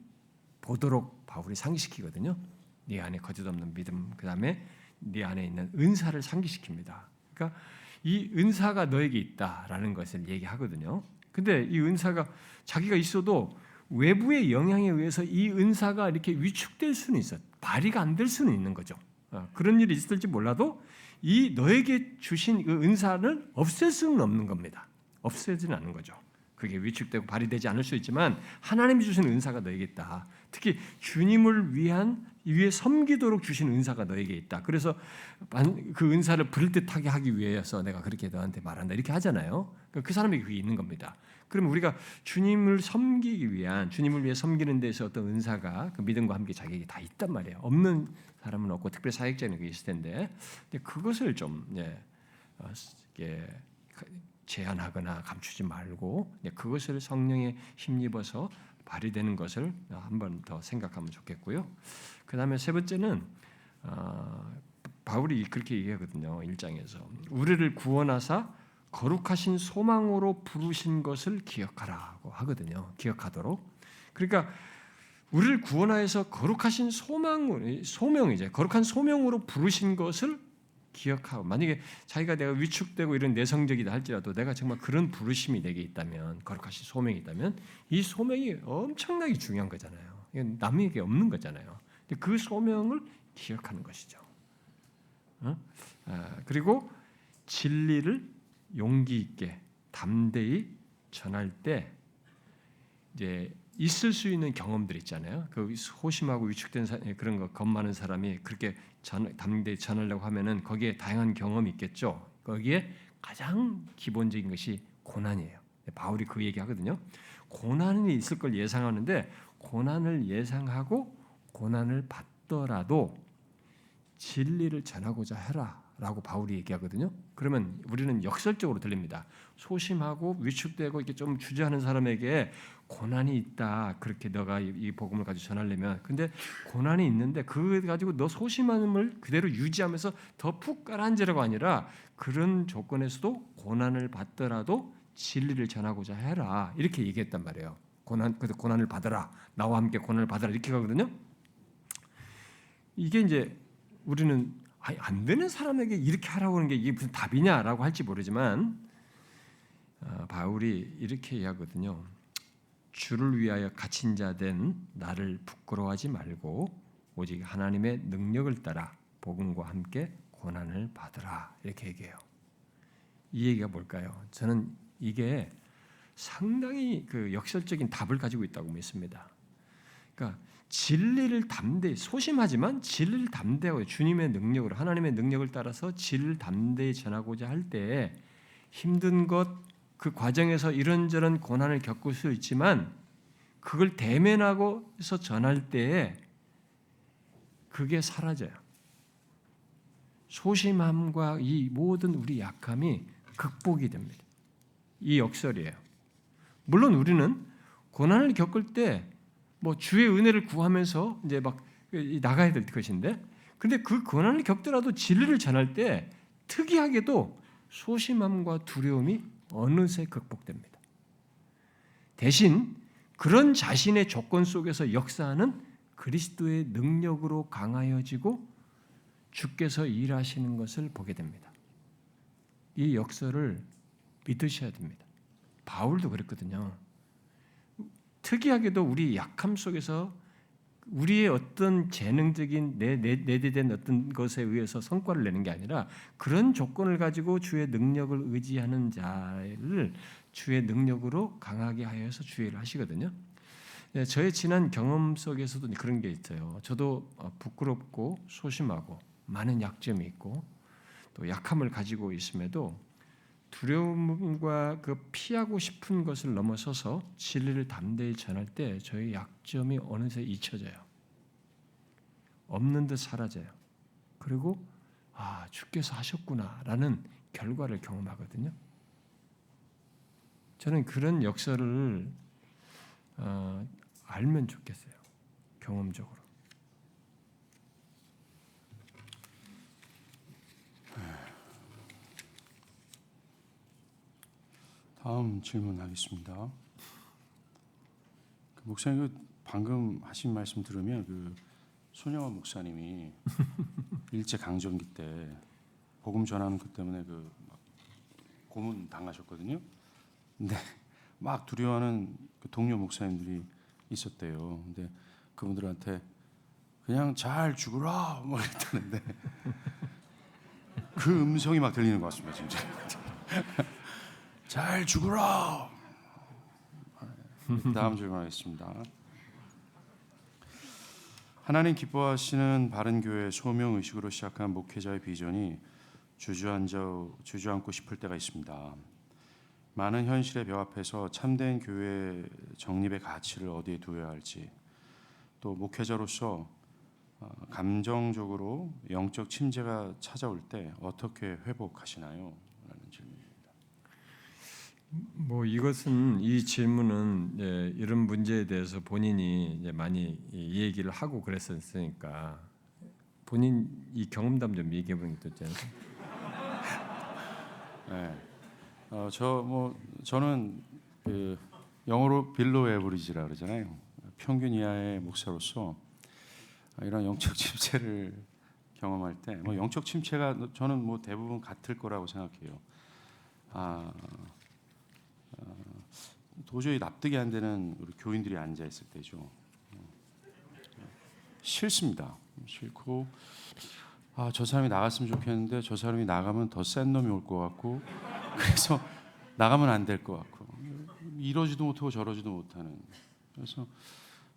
보도록 바울이 상기시키거든요. 네 안에 거짓 없는 믿음, 그 다음에 네 안에 있는 은사를 상기시킵니다. 그러니까 이 은사가 너에게 있다라는 것을 얘기하거든요. 근데 이 은사가 자기가 있어도 외부의 영향에 의해서 이 은사가 이렇게 위축될 수는 있어, 발휘가 안 될 수는 있는 거죠. 그런 일이 있을지 몰라도 이 너에게 주신 그 은사를 없앨 수는 없는 겁니다. 없애지는 않는 거죠. 그게 위축되고 발휘되지 않을 수 있지만 하나님이 주신 은사가 너에게 있다. 특히 주님을 위해 섬기도록 주신 은사가 너에게 있다. 그래서 그 은사를 불뜻하게 하기 위해서 내가 그렇게 너한테 말한다. 이렇게 하잖아요. 그 사람에게 그게 있는 겁니다. 그러면 우리가 주님을 섬기기 위한, 주님을 위해 섬기는 데서 어떤 은사가 그 믿음과 함께 자기에게 다 있단 말이에요. 없는 사람은 없고 특별히 사역자는 그게 있을 텐데, 근데 그것을 좀 제한하거나 감추지 말고 그것을 성령에 힘입어서 발휘되는 것을 한 번 더 생각하면 좋겠고요. 그 다음에 세 번째는 바울이 그렇게 얘기하거든요. 1장에서 우리를 구원하사 거룩하신 소망으로 부르신 것을 기억하라고 하거든요. 기억하도록. 그러니까 우리를 구원하여서 거룩하신 소명이죠. 거룩한 소명으로 부르신 것을 기억하고, 만약에 자기가 내가 위축되고 이런 내성적이다 할지라도 내가 정말 그런 부르심이 내게 있다면, 거룩하신 소명이 있다면 이 소명이 엄청나게 중요한 거잖아요. 이건 남에게 없는 거잖아요. 근데 그 소명을 기억하는 것이죠. 그리고 진리를 용기 있게 담대히 전할 때 이제 있을 수 있는 경험들 있잖아요. 그 소심하고 위축된 그런 거 겁 많은 사람이 그렇게 담대히 전하려고 하면은 거기에 다양한 경험이 있겠죠. 거기에 가장 기본적인 것이 고난이에요. 바울이 그 얘기하거든요. 고난이 있을 걸 예상하는데 고난을 예상하고 고난을 받더라도 진리를 전하고자 해라라고 바울이 얘기하거든요. 그러면 우리는 역설적으로 들립니다. 소심하고 위축되고 이렇게 좀 주저하는 사람에게 고난이 있다. 그렇게 너가 이 복음을 가지고 전하려면, 근데 고난이 있는데 그거 가지고 너 소심함을 그대로 유지하면서 더 푹 가라앉으라고 아니라 그런 조건에서도 고난을 받더라도 진리를 전하고자 해라. 이렇게 얘기했단 말이에요. 그래서 고난을 받아라. 나와 함께 고난을 받아라. 이렇게 가거든요. 이게 이제 우리는 안 되는 사람에게 이렇게 하라고 하는 게 이게 무슨 답이냐라고 할지 모르지만 바울이 이렇게 이야기하거든요. 주를 위하여 갇힌 자 된 나를 부끄러워하지 말고 오직 하나님의 능력을 따라 복음과 함께 고난을 받으라. 이렇게 얘기해요. 이 얘기가 뭘까요? 저는 이게 상당히 그 역설적인 답을 가지고 있다고 믿습니다. 그러니까 진리를 담대히, 소심하지만 진리를 담대하고 주님의 능력으로, 하나님의 능력을 따라서 진리를 담대히 전하고자 할 때 힘든 것, 그 과정에서 이런저런 고난을 겪을 수 있지만 그걸 대면하고서 전할 때에 그게 사라져요. 소심함과 이 모든 우리 약함이 극복이 됩니다. 이 역설이에요. 물론 우리는 고난을 겪을 때 뭐 주의 은혜를 구하면서 이제 막 나가야 될 것인데, 근데 그 고난을 겪더라도 진리를 전할 때 특이하게도 소심함과 두려움이 어느새 극복됩니다. 대신 그런 자신의 조건 속에서 역사하는 그리스도의 능력으로 강하여지고 주께서 일하시는 것을 보게 됩니다. 이 역설을 믿으셔야 됩니다. 바울도 그랬거든요. 특이하게도 우리 약함 속에서 우리의 어떤 재능적인 내재된 어떤 것에 의해서 성과를 내는 게 아니라 그런 조건을 가지고 주의 능력을 의지하는 자를 주의 능력으로 강하게 하여서 주의 일을 하시거든요. 저의 지난 경험 속에서도 그런 게 있어요. 저도 부끄럽고 소심하고 많은 약점이 있고 또 약함을 가지고 있음에도 두려움과 그 피하고 싶은 것을 넘어서서 진리를 담대히 전할 때 저의 약점이 어느새 잊혀져요. 없는 듯 사라져요. 그리고 주께서 하셨구나라는 결과를 경험하거든요. 저는 그런 역설을 알면 좋겠어요. 경험적으로. 다음 질문하겠습니다. 목사님 방금 하신 말씀 들으면 그 손영원 목사님이 일제 강점기 때 복음 전하는 것 때문에 그 고문 당하셨거든요. 근데 막 두려워하는 그 동료 목사님들이 있었대요. 근데 그분들한테 그냥 잘 죽으라 뭐 이랬다는데 그 음성이 막 들리는 것 같습니다, 진짜. 잘 죽으라. 다음 질문하겠습니다. 하나님 기뻐하시는 바른교회 소명의식으로 시작한 목회자의 비전이 주저앉고 싶을 때가 있습니다. 많은 현실의 벽 앞에서 참된 교회 정립의 가치를 어디에 두어야 할지, 또 목회자로서 감정적으로 영적 침체가 찾아올 때 어떻게 회복하시나요? 라는 질문입니다. 뭐 이것은 이 질문은 이런 문제에 대해서 본인이 이제 많이 이 얘기를 하고 그랬었으니까 본인 이 경험담 좀 얘기해 보는 게 어때요? 네. 저는 그 영어로 빌로우 에버리지라 그러잖아요. 평균 이하의 목사로서 이런 영적 침체를 경험할 때, 뭐 영적 침체가 저는 뭐 대부분 같을 거라고 생각해요. 도저히 납득이 안 되는 우리 교인들이 앉아 있을 때죠. 싫습니다. 싫고, 저 사람이 나갔으면 좋겠는데 저 사람이 나가면 더 센 놈이 올 것 같고, 그래서 나가면 안 될 것 같고, 이러지도 못하고 저러지도 못하는. 그래서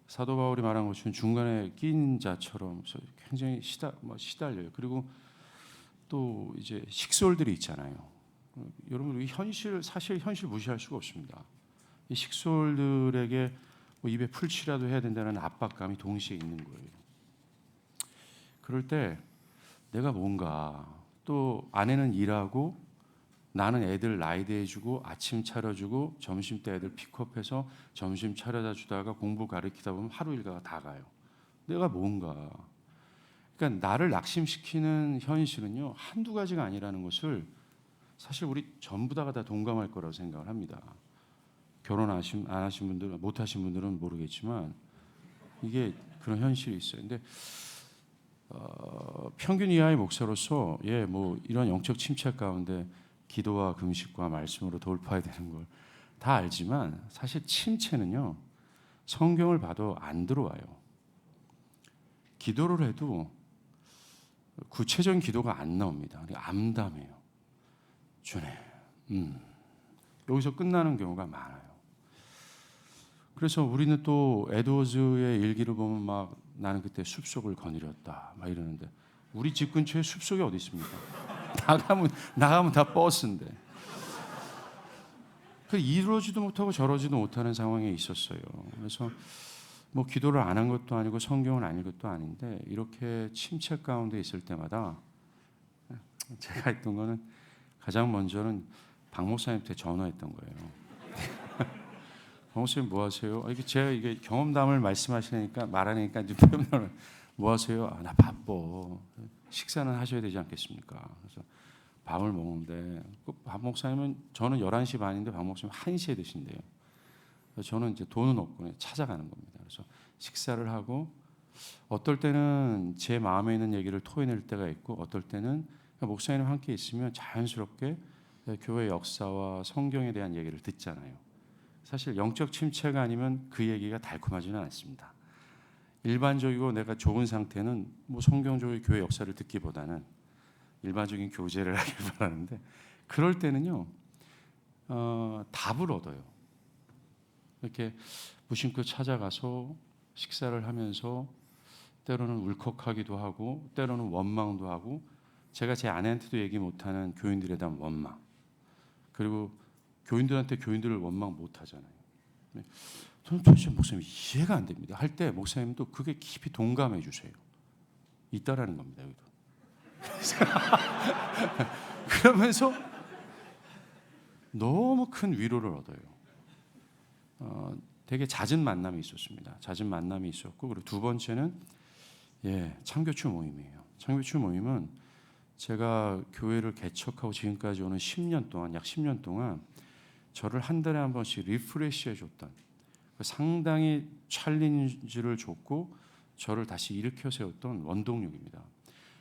사도 바울이 말한 것처럼 중간에 낀 자처럼 굉장히 시달려요. 그리고 또 이제 식솔들이 있잖아요. 여러분, 이 사실 현실 무시할 수가 없습니다. 이 식솔들에게 뭐 입에 풀칠이라도 해야 된다는 압박감이 동시에 있는 거예요. 그럴 때 내가 뭔가, 또 아내는 일하고 나는 애들 나이 대해주고 아침 차려주고 점심 때 애들 픽업해서 점심 차려다 주다가 공부 가르치다 보면 하루 일과가 다 가요. 내가 뭔가, 그러니까 나를 낙심시키는 현실은요 한두 가지가 아니라는 것을 사실 우리 전부 다가 다 동감할 거라고 생각을 합니다. 결혼 안 하신 분들은, 못 하신 분들은 모르겠지만 이게 그런 현실이 있어요. 근데 평균 이하의 목사로서 뭐 이런 영적 침체 가운데 기도와 금식과 말씀으로 돌파해야 되는 걸 다 알지만 사실 침체는요 성경을 봐도 안 들어와요. 기도를 해도 구체적인 기도가 안 나옵니다. 암담해요. 주님, 여기서 끝나는 경우가 많아요. 그래서 우리는 또 에드워즈의 일기를 보면 막 나는 그때 숲속을 거느렸다 막 이러는데, 우리 집 근처에 숲속이 어디 있습니까? 나가면 다 버스인데. 그 이러지도 못하고 저러지도 못하는 상황에 있었어요. 그래서 뭐 기도를 안 한 것도 아니고 성경을 안 읽은 것도 아닌데, 이렇게 침체 가운데 있을 때마다 제가 했던 거는 가장 먼저는 박 목사님한테 전화했던 거예요. 박 목사님 뭐 하세요? 제가 이게 경험담을 말하니까 표현을 뭐 하세요? 나 바빠. 식사는 하셔야 되지 않겠습니까? 그래서 밥을 먹는데 박 목사님은, 저는 11시 반인데 박 목사님 1시에 드신대요. 그래서 저는 이제 돈은 없고 찾아가는 겁니다. 그래서 식사를 하고, 어떨 때는 제 마음에 있는 얘기를 토해낼 때가 있고, 어떨 때는 목사님과 함께 있으면 자연스럽게 교회 역사와 성경에 대한 얘기를 듣잖아요. 사실 영적 침체가 아니면 그 얘기가 달콤하지는 않습니다. 일반적이고 내가 좋은 상태는 뭐 성경적인 교회 역사를 듣기보다는 일반적인 교제를 하길 바라는데, 그럴 때는요 답을 얻어요. 이렇게 무심코 찾아가서 식사를 하면서 때로는 울컥하기도 하고 때로는 원망도 하고, 제가 제 아내한테도 얘기 못하는 교인들에 대한 원망, 그리고 교인들한테 교인들을 원망 못하잖아요. 저는 도대체 목사님 이해가 안 됩니다 할 때 목사님도 그게 깊이 동감해 주세요. 있다라는 겁니다. 여기도. 그러면서 너무 큰 위로를 얻어요. 되게 잦은 만남이 있었습니다. 낮은 만남이 있었고, 그리고 두 번째는 참교추 모임이에요. 참교추 모임은 제가 교회를 개척하고 지금까지 오는 10년 동안, 약 10년 동안 저를 한 달에 한 번씩 리프레시해 줬던, 상당히 챌린지를 줬고 저를 다시 일으켜 세웠던 원동력입니다.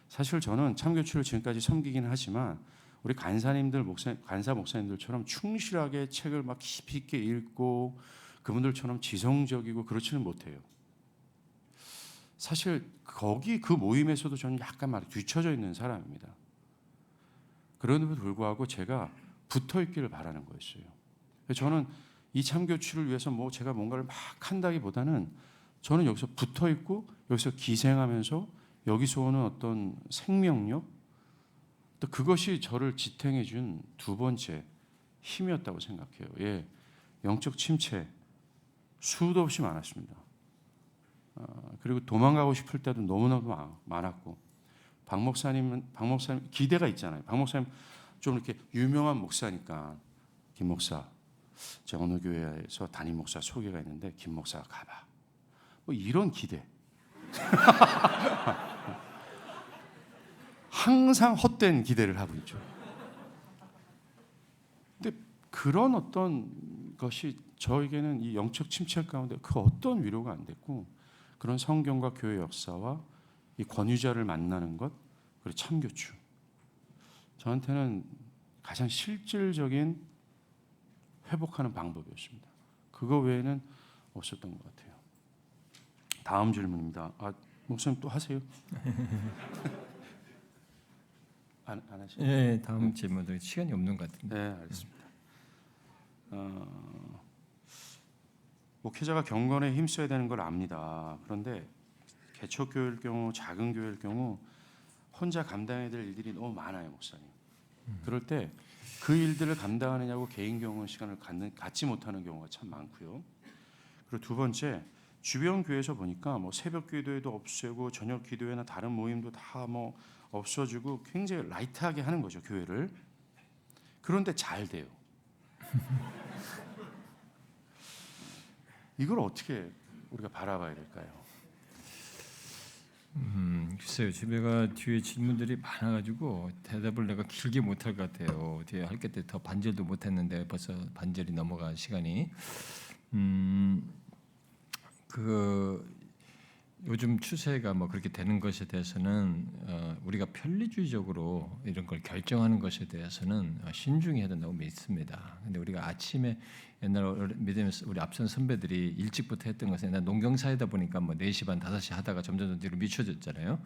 사실 저는 참교추를 지금까지 섬기기는 하지만 우리 간사님들, 간사 목사님들처럼 충실하게 책을 막 깊이 있게 읽고 그분들처럼 지성적이고 그렇지는 못해요. 사실 그 모임에서도 저는 약간 뒤처져 있는 사람입니다. 그럼에도 불구하고 제가 붙어 있기를 바라는 거였어요. 저는 이 참교추를 위해서 뭐 제가 뭔가를 막 한다기보다는 저는 여기서 붙어 있고 여기서 기생하면서 여기서 오는 어떤 생명력, 또 그것이 저를 지탱해 준 두 번째 힘이었다고 생각해요. 예, 영적 침체 수도 없이 많았습니다. 그리고 도망가고 싶을 때도 너무나도 많았고, 박 목사님 기대가 있잖아요. 박 목사님 좀 이렇게 유명한 목사니까, 김 목사, 제 어느 교회에서 담임 목사 소개가 있는데 김 목사가 가봐. 뭐 이런 기대. 항상 헛된 기대를 하고 있죠. 근데 그런 어떤 것이 저에게는 이 영적 침체 가운데 그 어떤 위로가 안 됐고, 그런 성경과 교회 역사와 이 권위자를 만나는 것, 그리고 참교추, 저한테는 가장 실질적인 회복하는 방법이었습니다. 그거 외에는 없었던 것 같아요. 다음 질문입니다. 목사님 또 하세요? 안 하시죠? 예, 다음 질문도 시간이 없는 것 같은데. 네, 알겠습니다. 목회자가 경건에 힘써야 되는 걸 압니다. 그런데 개척교회일 경우, 작은 교회일 경우 혼자 감당해야 될 일들이 너무 많아요, 목사님. 그럴 때 그 일들을 감당하느냐고 개인 경험 시간을 갖지 못하는 경우가 참 많고요. 그리고 두 번째, 주변 교회에서 보니까 뭐 새벽 기도회도 없애고 저녁 기도회나 다른 모임도 다 뭐 없어지고 굉장히 라이트하게 하는 거죠, 교회를. 그런데 잘 돼요. 이걸 어떻게 우리가 바라봐야 될까요? 글쎄요, 집에가 뒤에 질문들이 많아가지고 대답을 내가 길게 못할 것 같아요. 뒤에 할 게 더 반절도 못했는데 벌써 반절이 넘어간 시간이. 그 요즘 추세가 뭐 그렇게 되는 것에 대해서는 우리가 편리주의적으로 이런 걸 결정하는 것에 대해서는 신중해야 된다고 믿습니다. 근데 우리가 아침에 옛날 믿으면서 우리 앞선 선배들이 일찍부터 했던 것은 옛날 농경사이다 보니까 뭐 4시 반, 5시 하다가 점점 뒤로 미쳐졌잖아요.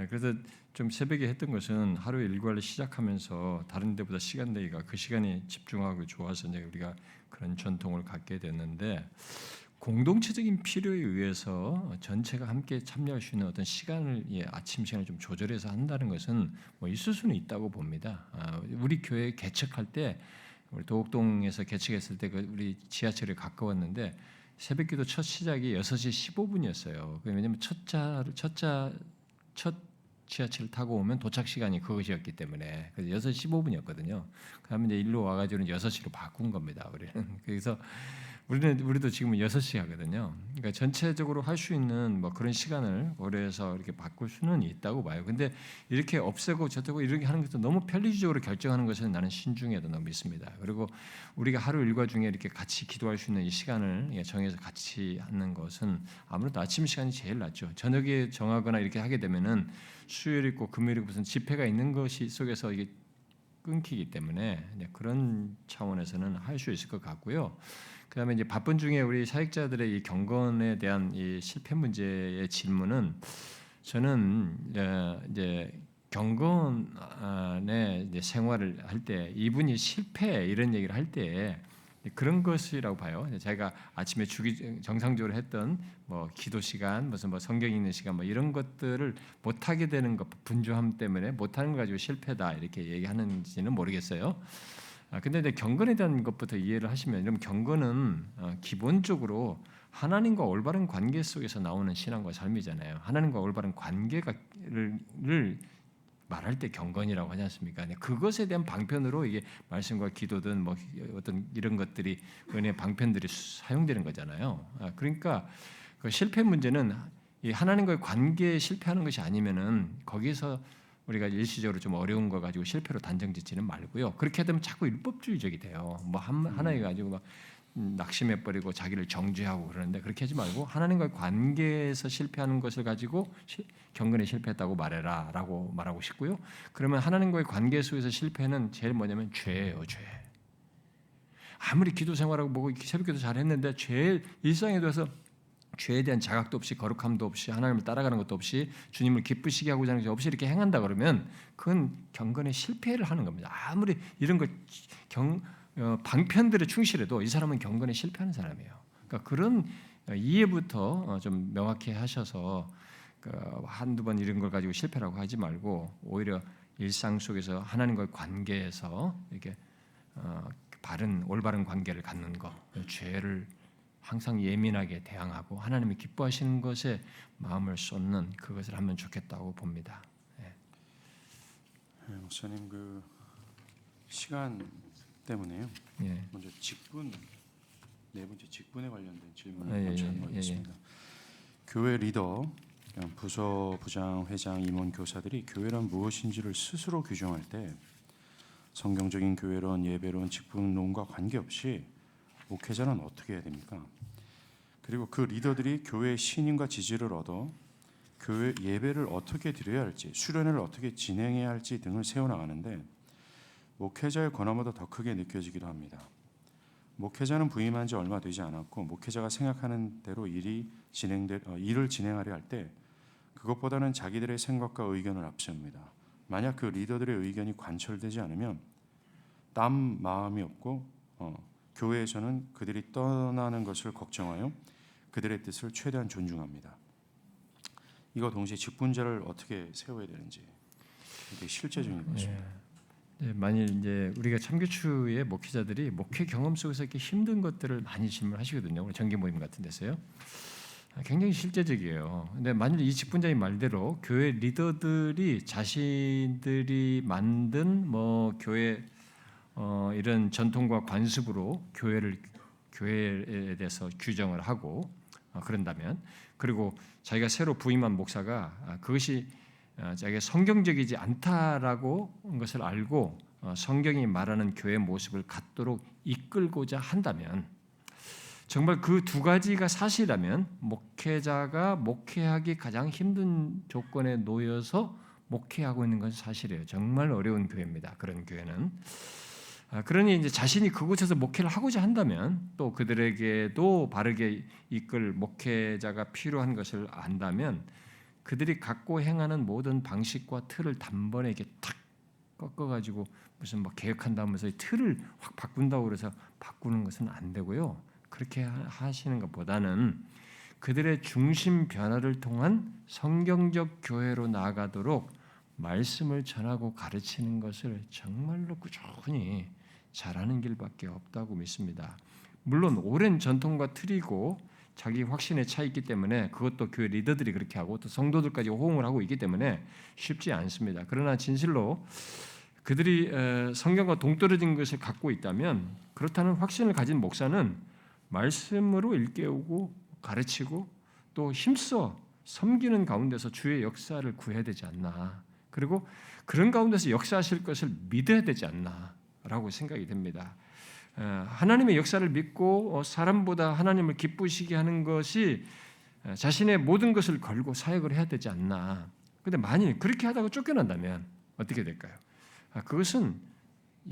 그래서 좀 새벽에 했던 것은 하루 일과를 시작하면서 다른 데보다 시간 내기가 그 시간에 집중하고 좋아서 이제 우리가 그런 전통을 갖게 됐는데, 공동체적인 필요에 의해서 전체가 함께 참여할 수 있는 어떤 시간을, 아침 시간을 좀 조절해서 한다는 것은 뭐 있을 수는 있다고 봅니다. 우리 교회 개척할 때, 우리 도곡동에서 개척했을 때 우리 지하철에 가까웠는데 새벽기도 첫 시작이 6시 15분이었어요. 왜냐하면 첫 지하철을 타고 오면 도착 시간이 그것이었기 때문에, 그래서 6시 15분이었거든요. 그다음에 이제 일로 와가지고는 6시로 바꾼 겁니다. 우리는. 그래서 우리도 지금은 6시 하거든요. 그러니까 전체적으로 할 수 있는 뭐 그런 시간을 고려해서 이렇게 바꿀 수는 있다고 봐요. 근데 이렇게 없애고 저쩌고 이렇게 하는 것도 너무 편리적으로 결정하는 것은 나는 신중해야 된다고 믿습니다. 그리고 우리가 하루 일과 중에 이렇게 같이 기도할 수 있는 이 시간을 정해서 같이 하는 것은 아무래도 아침 시간이 제일 낫죠. 저녁에 정하거나 이렇게 하게 되면은 수요일 있고 금요일 있고 무슨 집회가 있는 것이 속에서 이게 끊기기 때문에 그런 차원에서는 할 수 있을 것 같고요. 그다음에 이제 바쁜 중에 우리 사역자들의 이 경건에 대한 이 실패 문제의 질문은, 저는 이제 경건의 이제 생활을 할 때 이분이 실패 이런 얘기를 할 때 그런 것이라고 봐요. 제가 아침에 정상적으로 했던 뭐 기도 시간, 무슨 뭐 성경 읽는 시간, 뭐 이런 것들을 못 하게 되는 것, 분주함 때문에 못 하는 거 가지고 실패다 이렇게 얘기하는지는 모르겠어요. 근데 이제 경건에 대한 것부터 이해를 하시면, 이러면 경건은 기본적으로 하나님과 올바른 관계 속에서 나오는 신앙과 삶이잖아요. 하나님과 올바른 관계를 말할 때 경건이라고 하지 않습니까? 그것에 대한 방편으로 이게 말씀과 기도든 뭐 어떤 이런 것들이 은혜의 방편들이 사용되는 거잖아요. 그러니까 그 실패 문제는 이 하나님과의 관계에 실패하는 것이 아니면은 거기서 우리가 일시적으로 좀 어려운 거 가지고 실패로 단정짓지는 말고요. 그렇게 되면 자꾸 율법주의적이 돼요. 뭐 하나에 가지고 막 낙심해 버리고 자기를 정죄하고 그러는데, 그렇게 하지 말고 하나님과의 관계에서 실패하는 것을 가지고 경건에 실패했다고 말해라라고 말하고 싶고요. 그러면 하나님과의 관계 속에서 실패는 제일 뭐냐면 죄예요, 죄. 아무리 기도 생활하고 뭐고 새벽기도 잘했는데 제일 일상에 들어서 죄에 대한 자각도 없이, 거룩함도 없이, 하나님을 따라가는 것도 없이, 주님을 기쁘시게 하고자 하는 것 없이 이렇게 행한다 그러면 그건 경건의 실패를 하는 겁니다. 아무리 이런 걸 방편들에 충실해도 이 사람은 경건에 실패하는 사람이에요. 그러니까 그런 이해부터 좀 명확히 하셔서 한두 번 이런 걸 가지고 실패라고 하지 말고 오히려 일상 속에서 하나님과의 관계에서 이렇게 바른 올바른 관계를 갖는 것, 죄를 항상 예민하게 대항하고 하나님이 기뻐하시는 것에 마음을 쏟는 그것을 하면 좋겠다고 봅니다. 네, 목사님 그 시간 때문에요. 예. 먼저 직분 네 번째 직분에 관련된 질문을 예, 먼저 예, 한번 예, 하겠습니다. 교회 리더, 부서, 부장, 회장, 임원, 교사들이 교회란 무엇인지를 스스로 규정할 때 성경적인 교회론, 예배론, 직분론과 관계없이 목회자는 어떻게 해야 됩니까? 그리고 그 리더들이 교회의 신임과 지지를 얻어 교회 예배를 어떻게 드려야 할지, 수련회를 어떻게 진행해야 할지 등을 세워나가는데 목회자의 권한보다 더 크게 느껴지기도 합니다. 목회자는 부임한 지 얼마 되지 않았고 목회자가 생각하는 대로 일을 진행하려 할 때 그것보다는 자기들의 생각과 의견을 앞세웁니다. 만약 그 리더들의 의견이 관철되지 않으면 땀 마음이 없고 교회에서는 그들이 떠나는 것을 걱정하여 그들의 뜻을 최대한 존중합니다. 이거 동시에 직분자를 어떻게 세워야 되는지 되게 실제적인 것입니다. 네, 만일 이제 우리가 참교추의 목회자들이 목회 경험 속에서 이렇게 힘든 것들을 많이 질문하시거든요. 우리 정기 모임 같은 데서요. 굉장히 실제적이에요. 근데 만일 이 직분자의 말대로 교회 리더들이 자신들이 만든 교회 이런 전통과 관습으로 교회에 대해서 규정을 하고 그런다면, 그리고 자기가 새로 부임한 목사가 그것이 자기가 성경적이지 않다라고 것을 알고 성경이 말하는 교회 모습을 갖도록 이끌고자 한다면, 정말 그 두 가지가 사실이라면 목회자가 목회하기 가장 힘든 조건에 놓여서 목회하고 있는 것은 사실이에요. 정말 어려운 교회입니다. 그런 교회는. 그러니 이제 자신이 그곳에서 목회를 하고자 한다면, 또 그들에게도 바르게 이끌 목회자가 필요한 것을 안다면 그들이 갖고 행하는 모든 방식과 틀을 단번에 이렇게 탁 꺾어가지고 무슨 개혁한다면서 틀을 확 바꾼다고 그래서 바꾸는 것은 안 되고요. 그렇게 하시는 것보다는 그들의 중심 변화를 통한 성경적 교회로 나아가도록 말씀을 전하고 가르치는 것을 정말로 꾸준히 잘하는 길밖에 없다고 믿습니다. 물론 오랜 전통과 틀이고 자기 확신에 차 있기 때문에 그것도 교회 리더들이 그렇게 하고 또 성도들까지 호응을 하고 있기 때문에 쉽지 않습니다. 그러나 진실로 그들이 성경과 동떨어진 것을 갖고 있다면, 그렇다는 확신을 가진 목사는 말씀으로 일깨우고 가르치고 또 힘써 섬기는 가운데서 주의 역사를 구해야 되지 않나, 그리고 그런 가운데서 역사하실 것을 믿어야 되지 않나라고 생각이 됩니다. 하나님의 역사를 믿고 사람보다 하나님을 기쁘시게 하는 것이 자신의 모든 것을 걸고 사역을 해야 되지 않나. 그런데 만일 그렇게 하다가 쫓겨난다면 어떻게 될까요? 그것은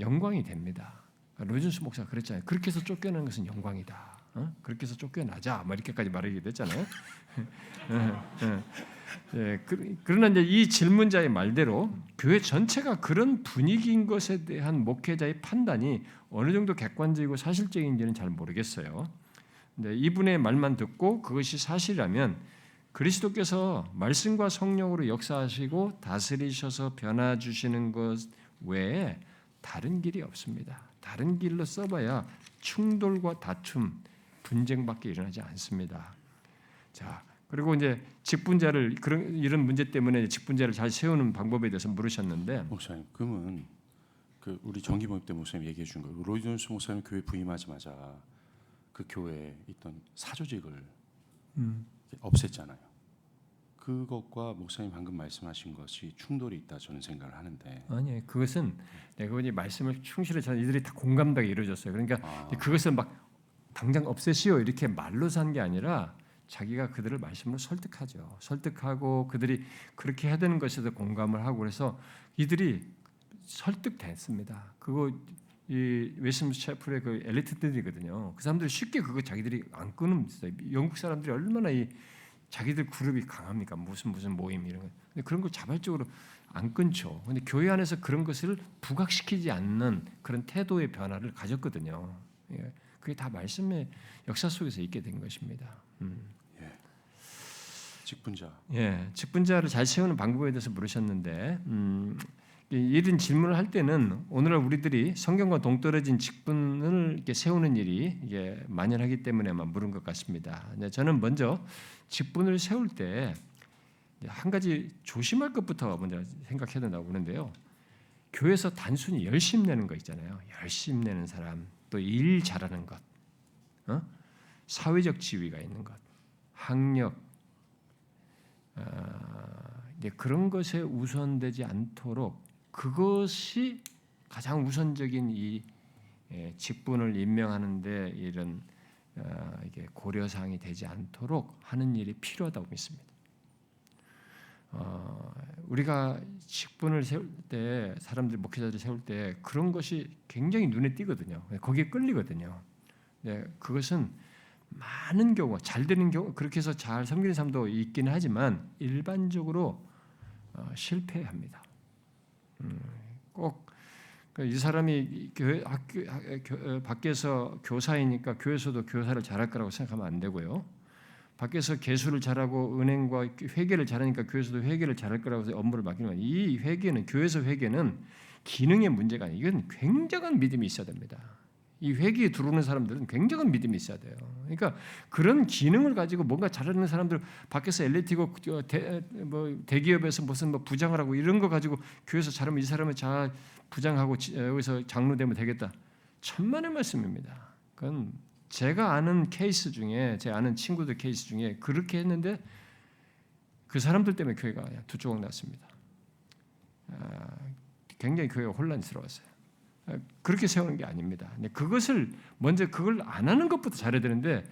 영광이 됩니다. 로이준스 목사가 그랬잖아요. 그렇게 해서 쫓겨나는 것은 영광이다. 그렇게 해서 쫓겨나자 이렇게까지 말하기도 했잖아요. 그러나 이제 이 질문자의 말대로 교회 전체가 그런 분위기인 것에 대한 목회자의 판단이 어느 정도 객관적이고 사실적인지는 잘 모르겠어요. 근데 이분의 말만 듣고 그것이 사실이라면 그리스도께서 말씀과 성령으로 역사하시고 다스리셔서 변화 주시는 것 외에 다른 길이 없습니다. 다른 길로 써봐야 충돌과 다툼, 분쟁밖에 일어나지 않습니다. 자, 그리고 이제 직분자를 이런 문제 때문에 직분자를 잘 세우는 방법에 대해서 물으셨는데, 목사님, 그러면 우리 정기 모임 때 목사님 얘기해 준 거예요. 로이 존스 목사님 교회 부임하자마자 그 교회에 있던 사조직을 없앴잖아요. 그것과 목사님 방금 말씀하신 것이 충돌이 있다 저는 생각을 하는데. 아니, 그것은 내가 이 말씀을 충실히 잘 이들이 다 공감되게 이루어졌어요. 그러니까 그것을 막 당장 없애시오 이렇게 말로서 한 게 아니라 자기가 그들을 말씀으로 설득하죠. 설득하고 그들이 그렇게 해야 되는 것에도 공감을 하고, 그래서 이들이 설득됐습니다. 그거 이 웨스민스터 채플의 그 엘리트들이거든요. 그 사람들이 쉽게 그거 자기들이 안 끊습니다. 영국 사람들이 얼마나 이 자기들 그룹이 강합니까? 무슨 모임 이런 거. 근데 그런 걸 자발적으로 안 끊죠. 근데 교회 안에서 그런 것을 부각시키지 않는 그런 태도의 변화를 가졌거든요. 예. 그게 다 말씀의 역사 속에서 있게 된 것입니다. 직분자. 예, 직분자를 잘 세우는 방법에 대해서 물으셨는데 이런 질문을 할 때는 오늘날 우리들이 성경과 동떨어진 직분을 이렇게 세우는 일이 이게 만연하기 때문에만 물은 것 같습니다. 저는 먼저 직분을 세울 때 한 가지 조심할 것부터 먼저 생각해야 된다고 보는데요. 교회에서 단순히 열심 내는 거 있잖아요. 열심 내는 사람, 또 일 잘하는 것, 사회적 지위가 있는 것, 학력, 이제 그런 것에 우선되지 않도록 그것이 가장 우선적인 이 직분을 임명하는데 이런 이게 고려 사항이 되지 않도록 하는 일이 필요하다고 믿습니다. 우리가 직분을 세울 때 사람들 목회자들 세울 때 그런 것이 굉장히 눈에 띄거든요. 거기에 끌리거든요. 네, 그것은 많은 경우 잘 되는 경우 그렇게 해서 잘 섬기는 사람도 있기는 하지만 일반적으로 실패합니다. 꼭 이 사람이 교회 학교 밖에서 교사이니까 교회에서도 교사를 잘할 거라고 생각하면 안 되고요. 밖에서 계수를 잘하고 은행과 회계를 잘하니까 교회에서도 회계를 잘할 거라고 해서 업무를 맡기는 거예요. 이 회계는 교회에서 회계는 기능의 문제가 아니에요. 이건 굉장한 믿음이 있어야 됩니다. 이 회계에 들어오는 사람들은 굉장한 믿음이 있어야 돼요. 그러니까 그런 기능을 가지고 뭔가 잘하는 사람들 밖에서 엘리트고 대기업에서 무슨 부장을 하고 이런 거 가지고 교회에서 잘하면 이 사람을 잘 부장하고 여기서 장로 되면 되겠다. 천만의 말씀입니다. 그건 제가 아는 케이스 중에 제 아는 친구들 케이스 중에 그렇게 했는데 그 사람들 때문에 교회가 두 조각 났습니다. 굉장히 교회가 혼란스러웠어요. 그렇게 세우는 게 아닙니다. 그것을 먼저 그걸 안 하는 것부터 잘해야 되는데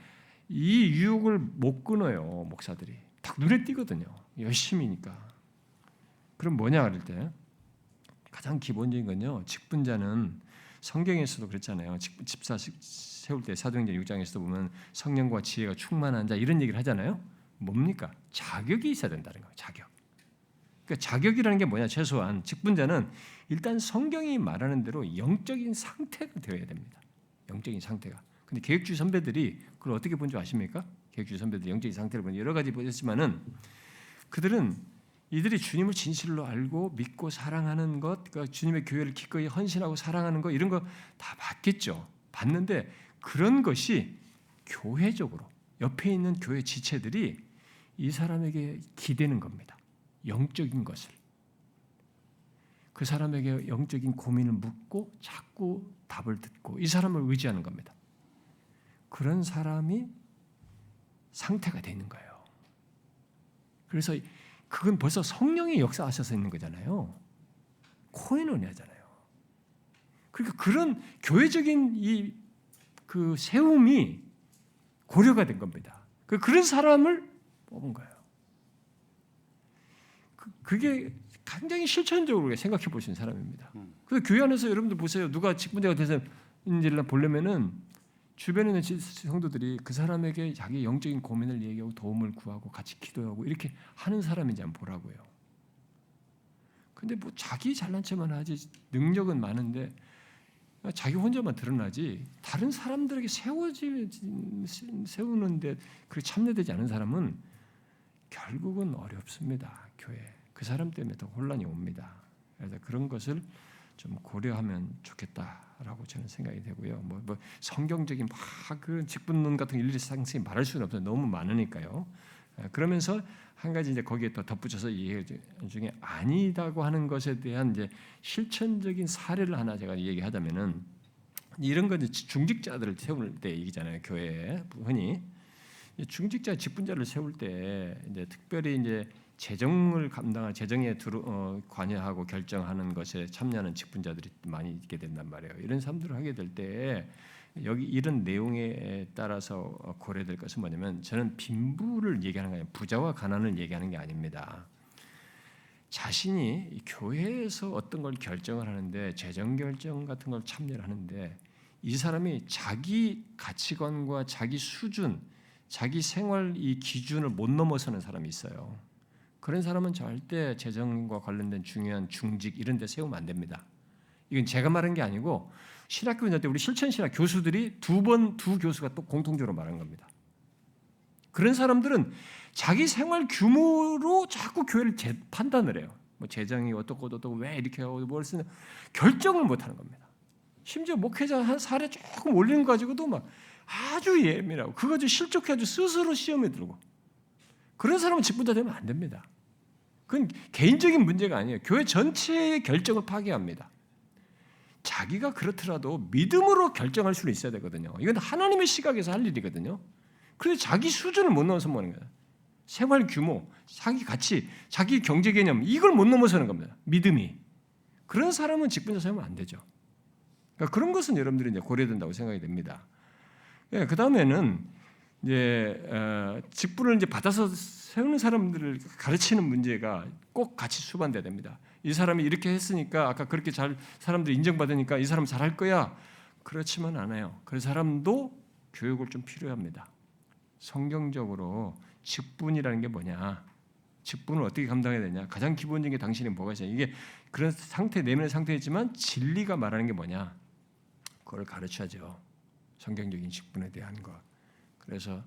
이 유혹을 못 끊어요. 목사들이 딱 눈에 띄거든요. 열심히니까. 그럼 뭐냐 그럴 때 가장 기본적인 건요. 직분자는 성경에서도 그랬잖아요. 집사 세울 때 사도행전 6장에서도 보면 성령과 지혜가 충만한 자 이런 얘기를 하잖아요. 뭡니까? 자격이 있어야 된다는 거예요. 자격. 그러니까 자격이라는 게 뭐냐? 최소한 직분자는 일단 성경이 말하는 대로 영적인 상태가 되어야 됩니다. 영적인 상태가. 근데 계획주의 선배들이 그걸 어떻게 본 줄 아십니까? 계획주의 선배들이 영적인 상태를 보니 여러 가지 보셨지만은 그들은 이들이 주님을 진실로 알고 믿고 사랑하는 것, 그러니까 주님의 교회를 기꺼이 헌신하고 사랑하는 것 이런 거 다 봤겠죠. 봤는데 그런 것이 교회적으로 옆에 있는 교회 지체들이 이 사람에게 기대는 겁니다. 영적인 것을. 그 사람에게 영적인 고민을 묻고 자꾸 답을 듣고 이 사람을 의지하는 겁니다. 그런 사람이 상태가 되는 거예요. 그래서 그건 벌써 성령이 역사하셔서 있는 거잖아요. 코에노니아잖아요. 그러니까 그런 교회적인 그 세움이 고려가 된 겁니다. 그런 사람을 뽑은 거예요. 그게 굉장히 실천적으로 생각해 보신 사람입니다. 그래서 교회 안에서 여러분들 보세요. 누가 직분자가 돼서 인지를 보려면은 주변에 있는 성도들이 그 사람에게 자기 영적인 고민을 얘기하고 도움을 구하고 같이 기도하고 이렇게 하는 사람인지 한번 보라고요. 근데 뭐 자기 잘난 척만 하지 능력은 많은데 자기 혼자만 드러나지 다른 사람들에게 세우는데 그렇게 참여되지 않은 사람은 결국은 어렵습니다. 교회. 그 사람 때문에 더 혼란이 옵니다. 그래서 그런 것을 좀 고려하면 좋겠다라고 저는 생각이 되고요. 뭐 성경적인 막 그 직분론 같은 일일이 상세히 말할 수는 없어요. 너무 많으니까요. 그러면서 한 가지 이제 거기에 더 덧붙여서 이 중에 아니다고 하는 것에 대한 이제 실천적인 사례를 하나 제가 얘기하자면은 이런 건 중직자들을 세울 때 얘기잖아요. 교회에 흔히 중직자 직분자를 세울 때 이제 특별히 이제 재정을 감당한 재정에 관여하고 결정하는 것에 참여하는 직분자들이 많이 있게 된단 말이에요. 이런 사람들을 하게 될 때 여기 이런 내용에 따라서 고려될 것은 뭐냐면 저는 빈부를 얘기하는 게 아니라 부자와 가난을 얘기하는 게 아닙니다. 자신이 교회에서 어떤 걸 결정을 하는데 재정 결정 같은 걸 참여를 하는데 이 사람이 자기 가치관과 자기 수준, 자기 생활 이 기준을 못 넘어서는 사람이 있어요. 그런 사람은 절대 재정과 관련된 중요한 중직 이런 데 세우면 안 됩니다. 이건 제가 말한 게 아니고 신학교 때 우리 실천신학 교수들이 두 교수가 또 공통적으로 말한 겁니다. 그런 사람들은 자기 생활 규모로 자꾸 교회를 판단을 해요. 뭐 재정이 어떻고 왜 이렇게 하고 뭘 쓰는 결정을 못 하는 겁니다. 심지어 목회자 한 사례 조금 올리는 거 가지고도 막 아주 예민하고 그거 좀 실족해가지고 스스로 시험에 들고 그런 사람은 직분자 되면 안 됩니다. 그건 개인적인 문제가 아니에요. 교회 전체의 결정을 파괴합니다. 자기가 그렇더라도 믿음으로 결정할 수는 있어야 되거든요. 이건 하나님의 시각에서 할 일이거든요. 그런데 자기 수준을 못 넘어서 뭐는 거예요. 생활 규모, 자기 가치, 자기 경제 개념 이걸 못 넘어서는 겁니다. 믿음이. 그런 사람은 직분자 세우면 안 되죠. 그러니까 그런 것은 여러분들이 이제 고려해야 된다고 생각이 됩니다. 그 다음에는 이제 직분을 이제 받아서 세우는 사람들을 가르치는 문제가 꼭 같이 수반돼야 됩니다. 이 사람이 이렇게 했으니까 아까 그렇게 잘 사람들이 인정받으니까 이 사람 잘할 거야. 그렇지만 않아요. 그 사람도 교육을 좀 필요합니다. 성경적으로 직분이라는 게 뭐냐? 직분을 어떻게 감당해야 되냐? 가장 기본적인 게 당신이 뭐가 있어요? 이게 그런 상태, 내면의 상태이지만 진리가 말하는 게 뭐냐? 그걸 가르쳐야죠. 성경적인 직분에 대한 것. 그래서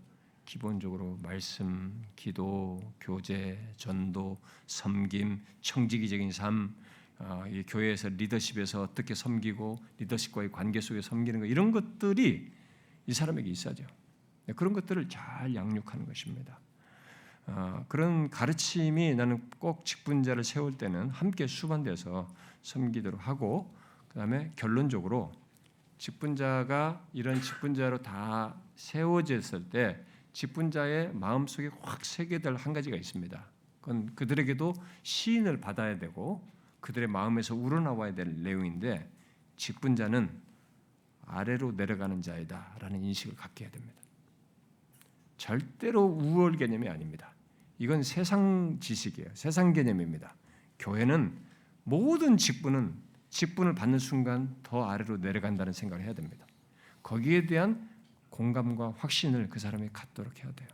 기본적으로 말씀, 기도, 교제, 전도, 섬김, 청지기적인 삶, 이 교회에서 리더십에서 어떻게 섬기고 리더십과의 관계 속에 섬기는 것 이런 것들이 이 사람에게 있어야죠. 그런 것들을 잘 양육하는 것입니다. 그런 가르침이 나는 꼭 직분자를 세울 때는 함께 수반돼서 섬기도록 하고 그다음에 결론적으로 직분자가 이런 직분자로 다 세워졌을 때 직분자의 마음속에 확 새겨될 한 가지가 있습니다. 그건 그들에게도 시인을 받아야 되고 그들의 마음에서 우러나와야 될 내용인데 직분자는 아래로 내려가는 자이다라는 인식을 갖게 해야 됩니다. 절대로 우월 개념이 아닙니다. 이건 세상 지식이에요. 세상 개념입니다. 교회는 모든 직분을 받는 순간 더 아래로 내려간다는 생각을 해야 됩니다. 거기에 대한 공감과 확신을 그 사람이 갖도록 해야 돼요.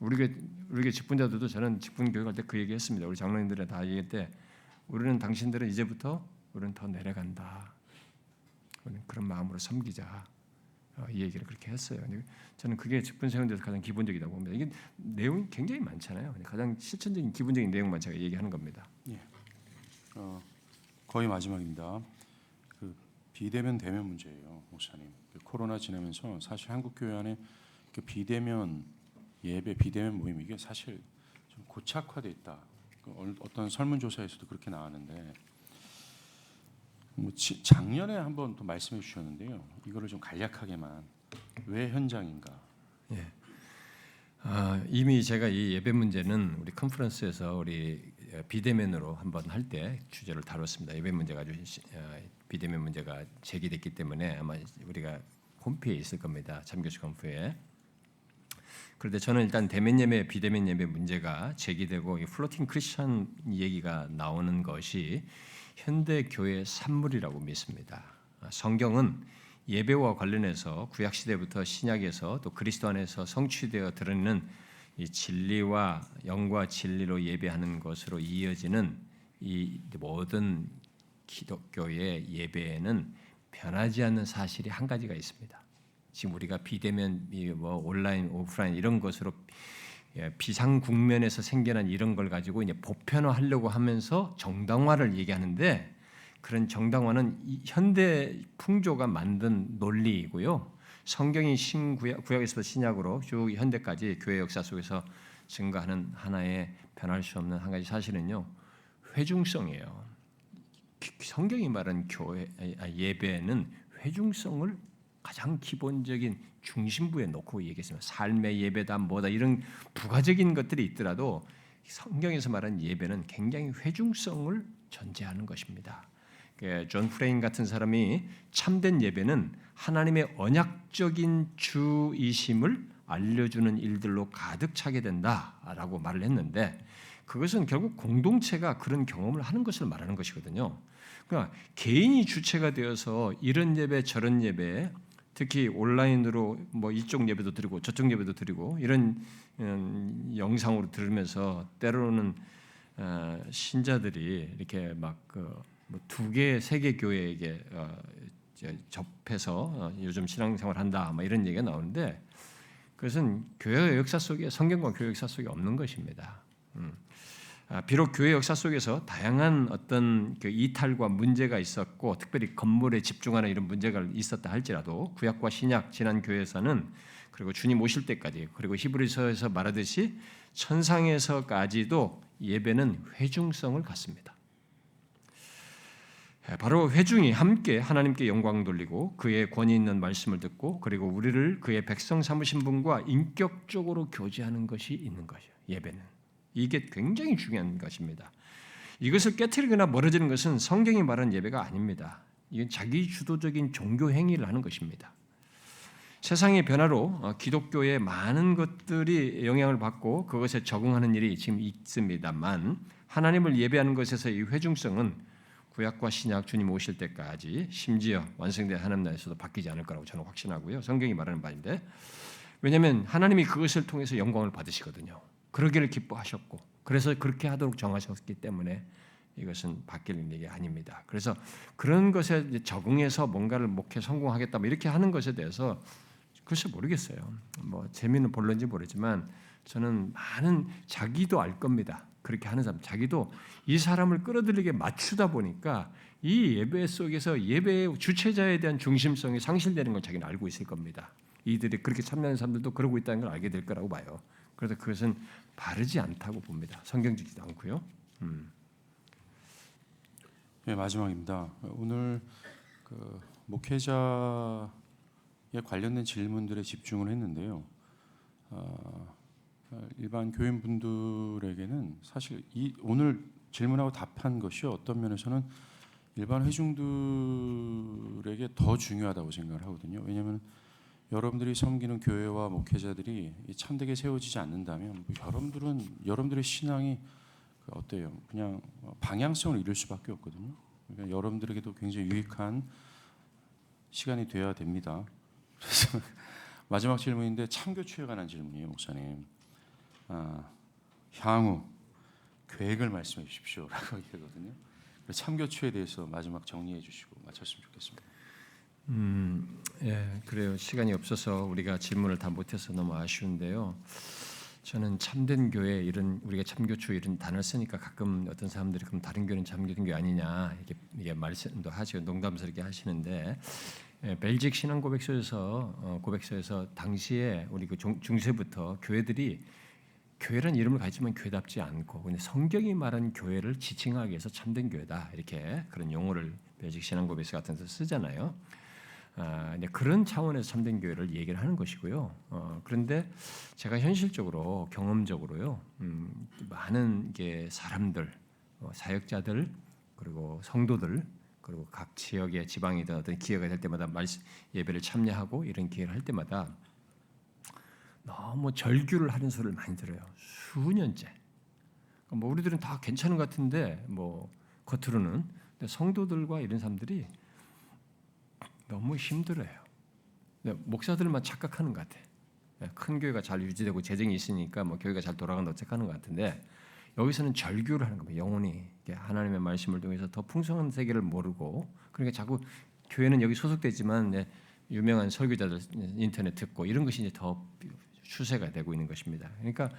우리가 직분자들도 저는 직분 교육할 때 그 얘기했습니다. 우리 장로님들이 다 얘기할 때 우리는 당신들은 이제부터 우리는 더 내려간다. 우리는 그런 마음으로 섬기자. 이 얘기를 그렇게 했어요. 저는 그게 직분 세우는 데서 가장 기본적이라고 봅니다. 이게 내용이 굉장히 많잖아요. 가장 실천적인 기본적인 내용만 제가 얘기하는 겁니다. 예. 거의 마지막입니다. 그 비대면 대면 문제예요, 목사님. 코로나 지나면서 사실 한국 교회 안에 그 비대면 예배, 비대면 모임 이게 사실 좀 고착화돼 있다. 어떤 설문조사에서도 그렇게 나왔는데 작년에 한번 또 말씀해 주셨는데요. 이거를 좀 간략하게만 왜 현장인가? 예. 이미 제가 이 예배 문제는 우리 컨퍼런스에서 우리 비대면으로 한번 할 때 주제를 다뤘습니다. 예배 문제가 아주 비대면 문제가 제기됐기 때문에 아마 우리가 홈페이지에 있을 겁니다. 참교수 건프에. 그런데 저는 일단 대면 예배, 비대면 예배 문제가 제기되고 이 플로팅 크리스천 얘기가 나오는 것이 현대 교회의 산물이라고 믿습니다. 성경은 예배와 관련해서 구약 시대부터 신약에서 또 그리스도 안에서 성취되어 드러내는 이 진리와 영과 진리로 예배하는 것으로 이어지는 이 모든 기독교의 예배에는 변하지 않는 사실이 한 가지가 있습니다. 지금 우리가 비대면, 뭐 온라인, 오프라인 이런 것으로 비상 국면에서 생겨난 이런 걸 가지고 이제 보편화하려고 하면서 정당화를 얘기하는데 그런 정당화는 현대 풍조가 만든 논리이고요. 성경이 구약에서부터 신약으로 쭉 현대까지 교회 역사 속에서 증거하는 하나의 변할 수 없는 한 가지 사실은요. 회중성이에요. 성경이 말하는 예배는 회중성을 가장 기본적인 중심부에 놓고 얘기했습니다. 삶의 예배다 뭐다 이런 부가적인 것들이 있더라도 성경에서 말하는 예배는 굉장히 회중성을 전제하는 것입니다. 존 프레인 같은 사람이 참된 예배는 하나님의 언약적인 주이심을 알려주는 일들로 가득 차게 된다라고 말을 했는데 그것은 결국 공동체가 그런 경험을 하는 것을 말하는 것이거든요. 그러니까 개인이 주체가 되어서 이런 예배 저런 예배 특히 온라인으로 뭐 이쪽 예배도 드리고 저쪽 예배도 드리고 이런 영상으로 들으면서 때로는 신자들이 이렇게 막두 개, 세 개 교회에게 접해서 요즘 신앙생활 한다, 막 이런 얘기가 나오는데 그것은 교회 역사 속에 성경과 교회 역사 속에 없는 것입니다. 비록 교회 역사 속에서 다양한 어떤 그 이탈과 문제가 있었고 특별히 건물에 집중하는 이런 문제가 있었다 할지라도 구약과 신약 지난 교회에서는 그리고 주님 오실 때까지 그리고 히브리서에서 말하듯이 천상에서까지도 예배는 회중성을 갖습니다. 바로 회중이 함께 하나님께 영광 돌리고 그의 권위 있는 말씀을 듣고 그리고 우리를 그의 백성 삼으신 분과 인격적으로 교제하는 것이 있는 것이에요. 예배는. 이게 굉장히 중요한 것입니다. 이것을 깨트리거나 멀어지는 것은 성경이 말하는 예배가 아닙니다. 이건 자기 주도적인 종교 행위를 하는 것입니다. 세상의 변화로 기독교의 많은 것들이 영향을 받고 그것에 적응하는 일이 지금 있습니다만 하나님을 예배하는 것에서 이 회중성은 구약과 신약 주님 오실 때까지 심지어 완성된 하나님 나라에서도 바뀌지 않을 거라고 저는 확신하고요. 성경이 말하는 바인데 왜냐하면 하나님이 그것을 통해서 영광을 받으시거든요. 그러기를 기뻐하셨고 그래서 그렇게 하도록 정하셨기 때문에 이것은 바뀔 일이 아닙니다. 그래서 그런 것에 적응해서 뭔가를 목회 성공하겠다 뭐 이렇게 하는 것에 대해서 글쎄 모르겠어요. 뭐 재미는 별로인지 모르지만 저는 많은 자기도 알 겁니다. 그렇게 하는 사람 자기도 이 사람을 끌어들이게 맞추다 보니까 이 예배 속에서 예배의 주체자에 대한 중심성이 상실되는 걸 자기는 알고 있을 겁니다. 이들이 그렇게 참여하는 사람들도 그러고 있다는 걸 알게 될 거라고 봐요. 그래서 그것은 바르지 않다고 봅니다. 성경적이지도 않고요. 네, 마지막입니다. 오늘 그 목회자에 관련된 질문들에 집중을 했는데요. 일반 교인분들에게는 사실 오늘 질문하고 답한 것이 어떤 면에서는 일반 회중들에게 더 중요하다고 생각을 하거든요. 왜냐하면 여러분들이 섬기는 교회와 목회자들이 참되게 세워지지 않는다면 여러분들의 신앙이 어때요? 그냥 방향성을 잃을 수밖에 없거든요. 그러니까 여러분들에게도 굉장히 유익한 시간이 되어야 됩니다. 그래서 마지막 질문인데 참교추에 관한 질문이에요, 목사님. 향후 계획을 말씀해 주십시오라고 얘기하거든요. 참교추에 대해서 마지막 정리해 주시고 마쳤으면 좋겠습니다. 예, 그래요. 시간이 없어서 우리가 질문을 다 못해서 너무 아쉬운데요. 저는 참된 교회 이런 우리가 참교추 이런 단어를 쓰니까 가끔 어떤 사람들이 그럼 다른 교회는 참된 교회 아니냐 이게 말씀도 하시고 농담스럽게 하시는데 벨직 신앙 고백서에서 당시에 우리 그 중세부터 교회들이 교회란 이름을 가지만 교회답지 않고 근데 성경이 말한 교회를 지칭하기 위해서 참된 교회다 이렇게 그런 용어를 벨직 신앙 고백서 같은 데서 쓰잖아요. 그런 차원에서 참된 교회를 얘기를 하는 것이고요. 그런데 제가 현실적으로 경험적으로요 많은 게 사람들, 사역자들 그리고 성도들 그리고 각 지역의 지방이든 어떤 기회가 될 때마다 예배를 참여하고 이런 기회를 할 때마다 너무 절규를 하는 소리를 많이 들어요. 수년째. 뭐 우리들은 다 괜찮은 것 같은데 뭐 겉으로는 근데 성도들과 이런 사람들이 너무 힘들어요. 목사들만 착각하는 것 같아. 큰 교회가 잘 유지되고 재정이 있으니까 뭐 교회가 잘 돌아간다고 착각하는 것 같은데 여기서는 절규를 하는 겁니다. 영혼이 하나님의 말씀을 통해서 더 풍성한 세계를 모르고 그러니까 자꾸 교회는 여기 소속되지만 유명한 설교자들 인터넷 듣고 이런 것이 이제 더 추세가 되고 있는 것입니다. 그러니까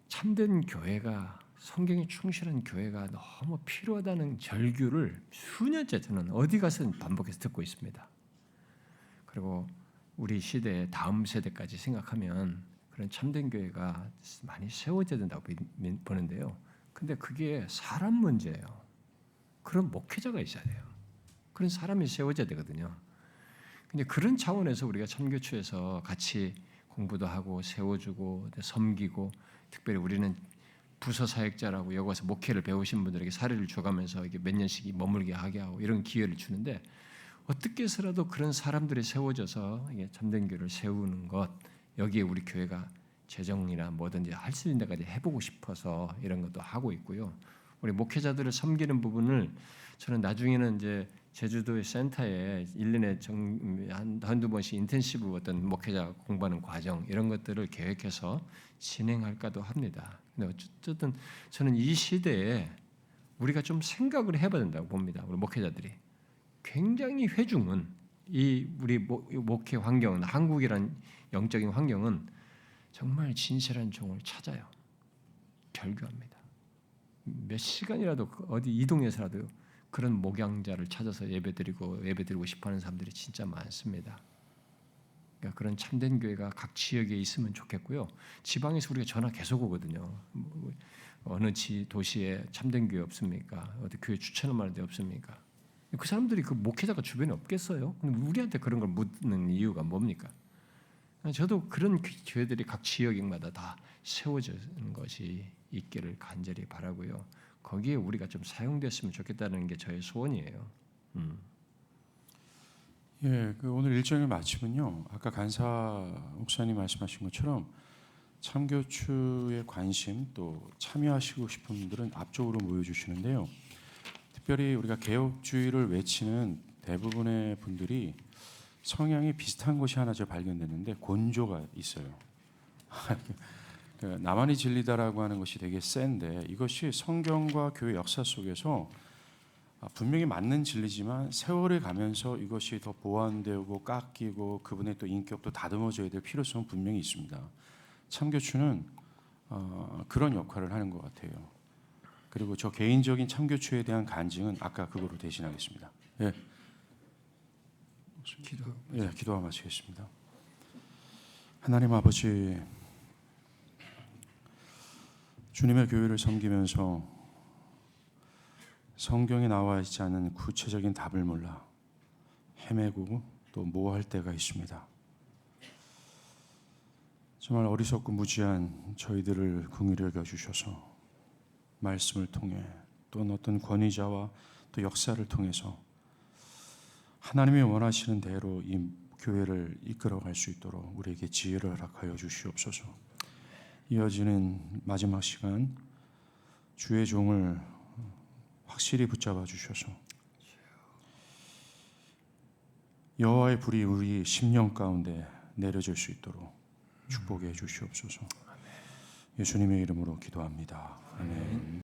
참된 교회가 성경에 충실한 교회가 너무 필요하다는 절규를 수년째 저는 어디 가서 반복해서 듣고 있습니다. 그리고 우리 시대의 다음 세대까지 생각하면 그런 참된 교회가 많이 세워져야 된다고 보는데요. 근데 그게 사람 문제예요. 그런 목회자가 있어야 돼요. 그런 사람이 세워져야 되거든요. 근데 그런 차원에서 우리가 참교추에서 같이 공부도 하고 세워주고 섬기고 특별히 우리는 부서 사역자라고 여기 와서 목회를 배우신 분들에게 사례를 줘가면서 이게 몇 년씩 머물게 하게 하고 이런 기회를 주는데 어떻게 해서라도 그런 사람들이 세워져서 이게 참된 교회를 세우는 것 여기에 우리 교회가 재정이나 뭐든지 할 수 있는 데까지 해보고 싶어서 이런 것도 하고 있고요. 우리 목회자들을 섬기는 부분을 저는 나중에는 이제 제주도의 센터에 1년에 한두 번씩 인텐시브 어떤 목회자 공부하는 과정 이런 것들을 계획해서 진행할까도 합니다. 근데 어쨌든 저는 이 시대에 우리가 좀 생각을 해봐야 된다고 봅니다. 우리 목회자들이 굉장히 회중은 이 우리 목회 환경은 한국이란 영적인 환경은 정말 진실한 종을 찾아요. 결교합니다. 몇 시간이라도 어디 이동해서라도 그런 목양자를 찾아서 예배드리고 싶어하는 사람들이 진짜 많습니다. 그러니까 그런 참된 교회가 각 지역에 있으면 좋겠고요. 지방에서 우리가 전화 계속 오거든요. 어느 도시에 참된 교회 없습니까? 어디 교회 추천을 말할 데 없습니까? 그 사람들이 그 목회자가 주변에 없겠어요? 근데 우리한테 그런 걸 묻는 이유가 뭡니까? 저도 그런 교회들이 각 지역마다 다 세워지는 것이 있기를 간절히 바라고요. 거기에 우리가 좀 사용됐으면 좋겠다는 게 저의 소원이에요. 예, 그 오늘 일정을 마치면요. 아까 간사 목사님 말씀하신 것처럼 참교추에 관심 또 참여하시고 싶은 분들은 앞쪽으로 모여주시는데요. 특별히 우리가 개혁주의를 외치는 대부분의 분들이 성향이 비슷한 것이 하나 저 발견됐는데 곤조가 있어요. 나만이 진리다라고 하는 것이 되게 센데 이것이 성경과 교회 역사 속에서 분명히 맞는 진리지만 세월이 가면서 이것이 더 보완되고 깎이고 그분의 또 인격도 다듬어져야 될 필요성은 분명히 있습니다. 참교추는 그런 역할을 하는 것 같아요. 그리고 저 개인적인 참교추에 대한 간증은 아까 그거로 대신하겠습니다. 예. 기도와 마치겠습니다. 하나님 아버지, 주님의 교회를 섬기면서 성경에 나와 있지 않은 구체적인 답을 몰라 헤매고 또 모호할 때가 있습니다. 정말 어리석고 무지한 저희들을 긍휼히 여겨 주셔서 말씀을 통해 또는 어떤 권위자와 또 역사를 통해서 하나님이 원하시는 대로 이 교회를 이끌어갈 수 있도록 우리에게 지혜를 허락하여 주시옵소서. 이어지는 마지막 시간 주의 종을 확실히 붙잡아 주셔서 여호와의 불이 우리 심령 가운데 내려질 수 있도록 축복해 주시옵소서. 예수님의 이름으로 기도합니다. 아멘.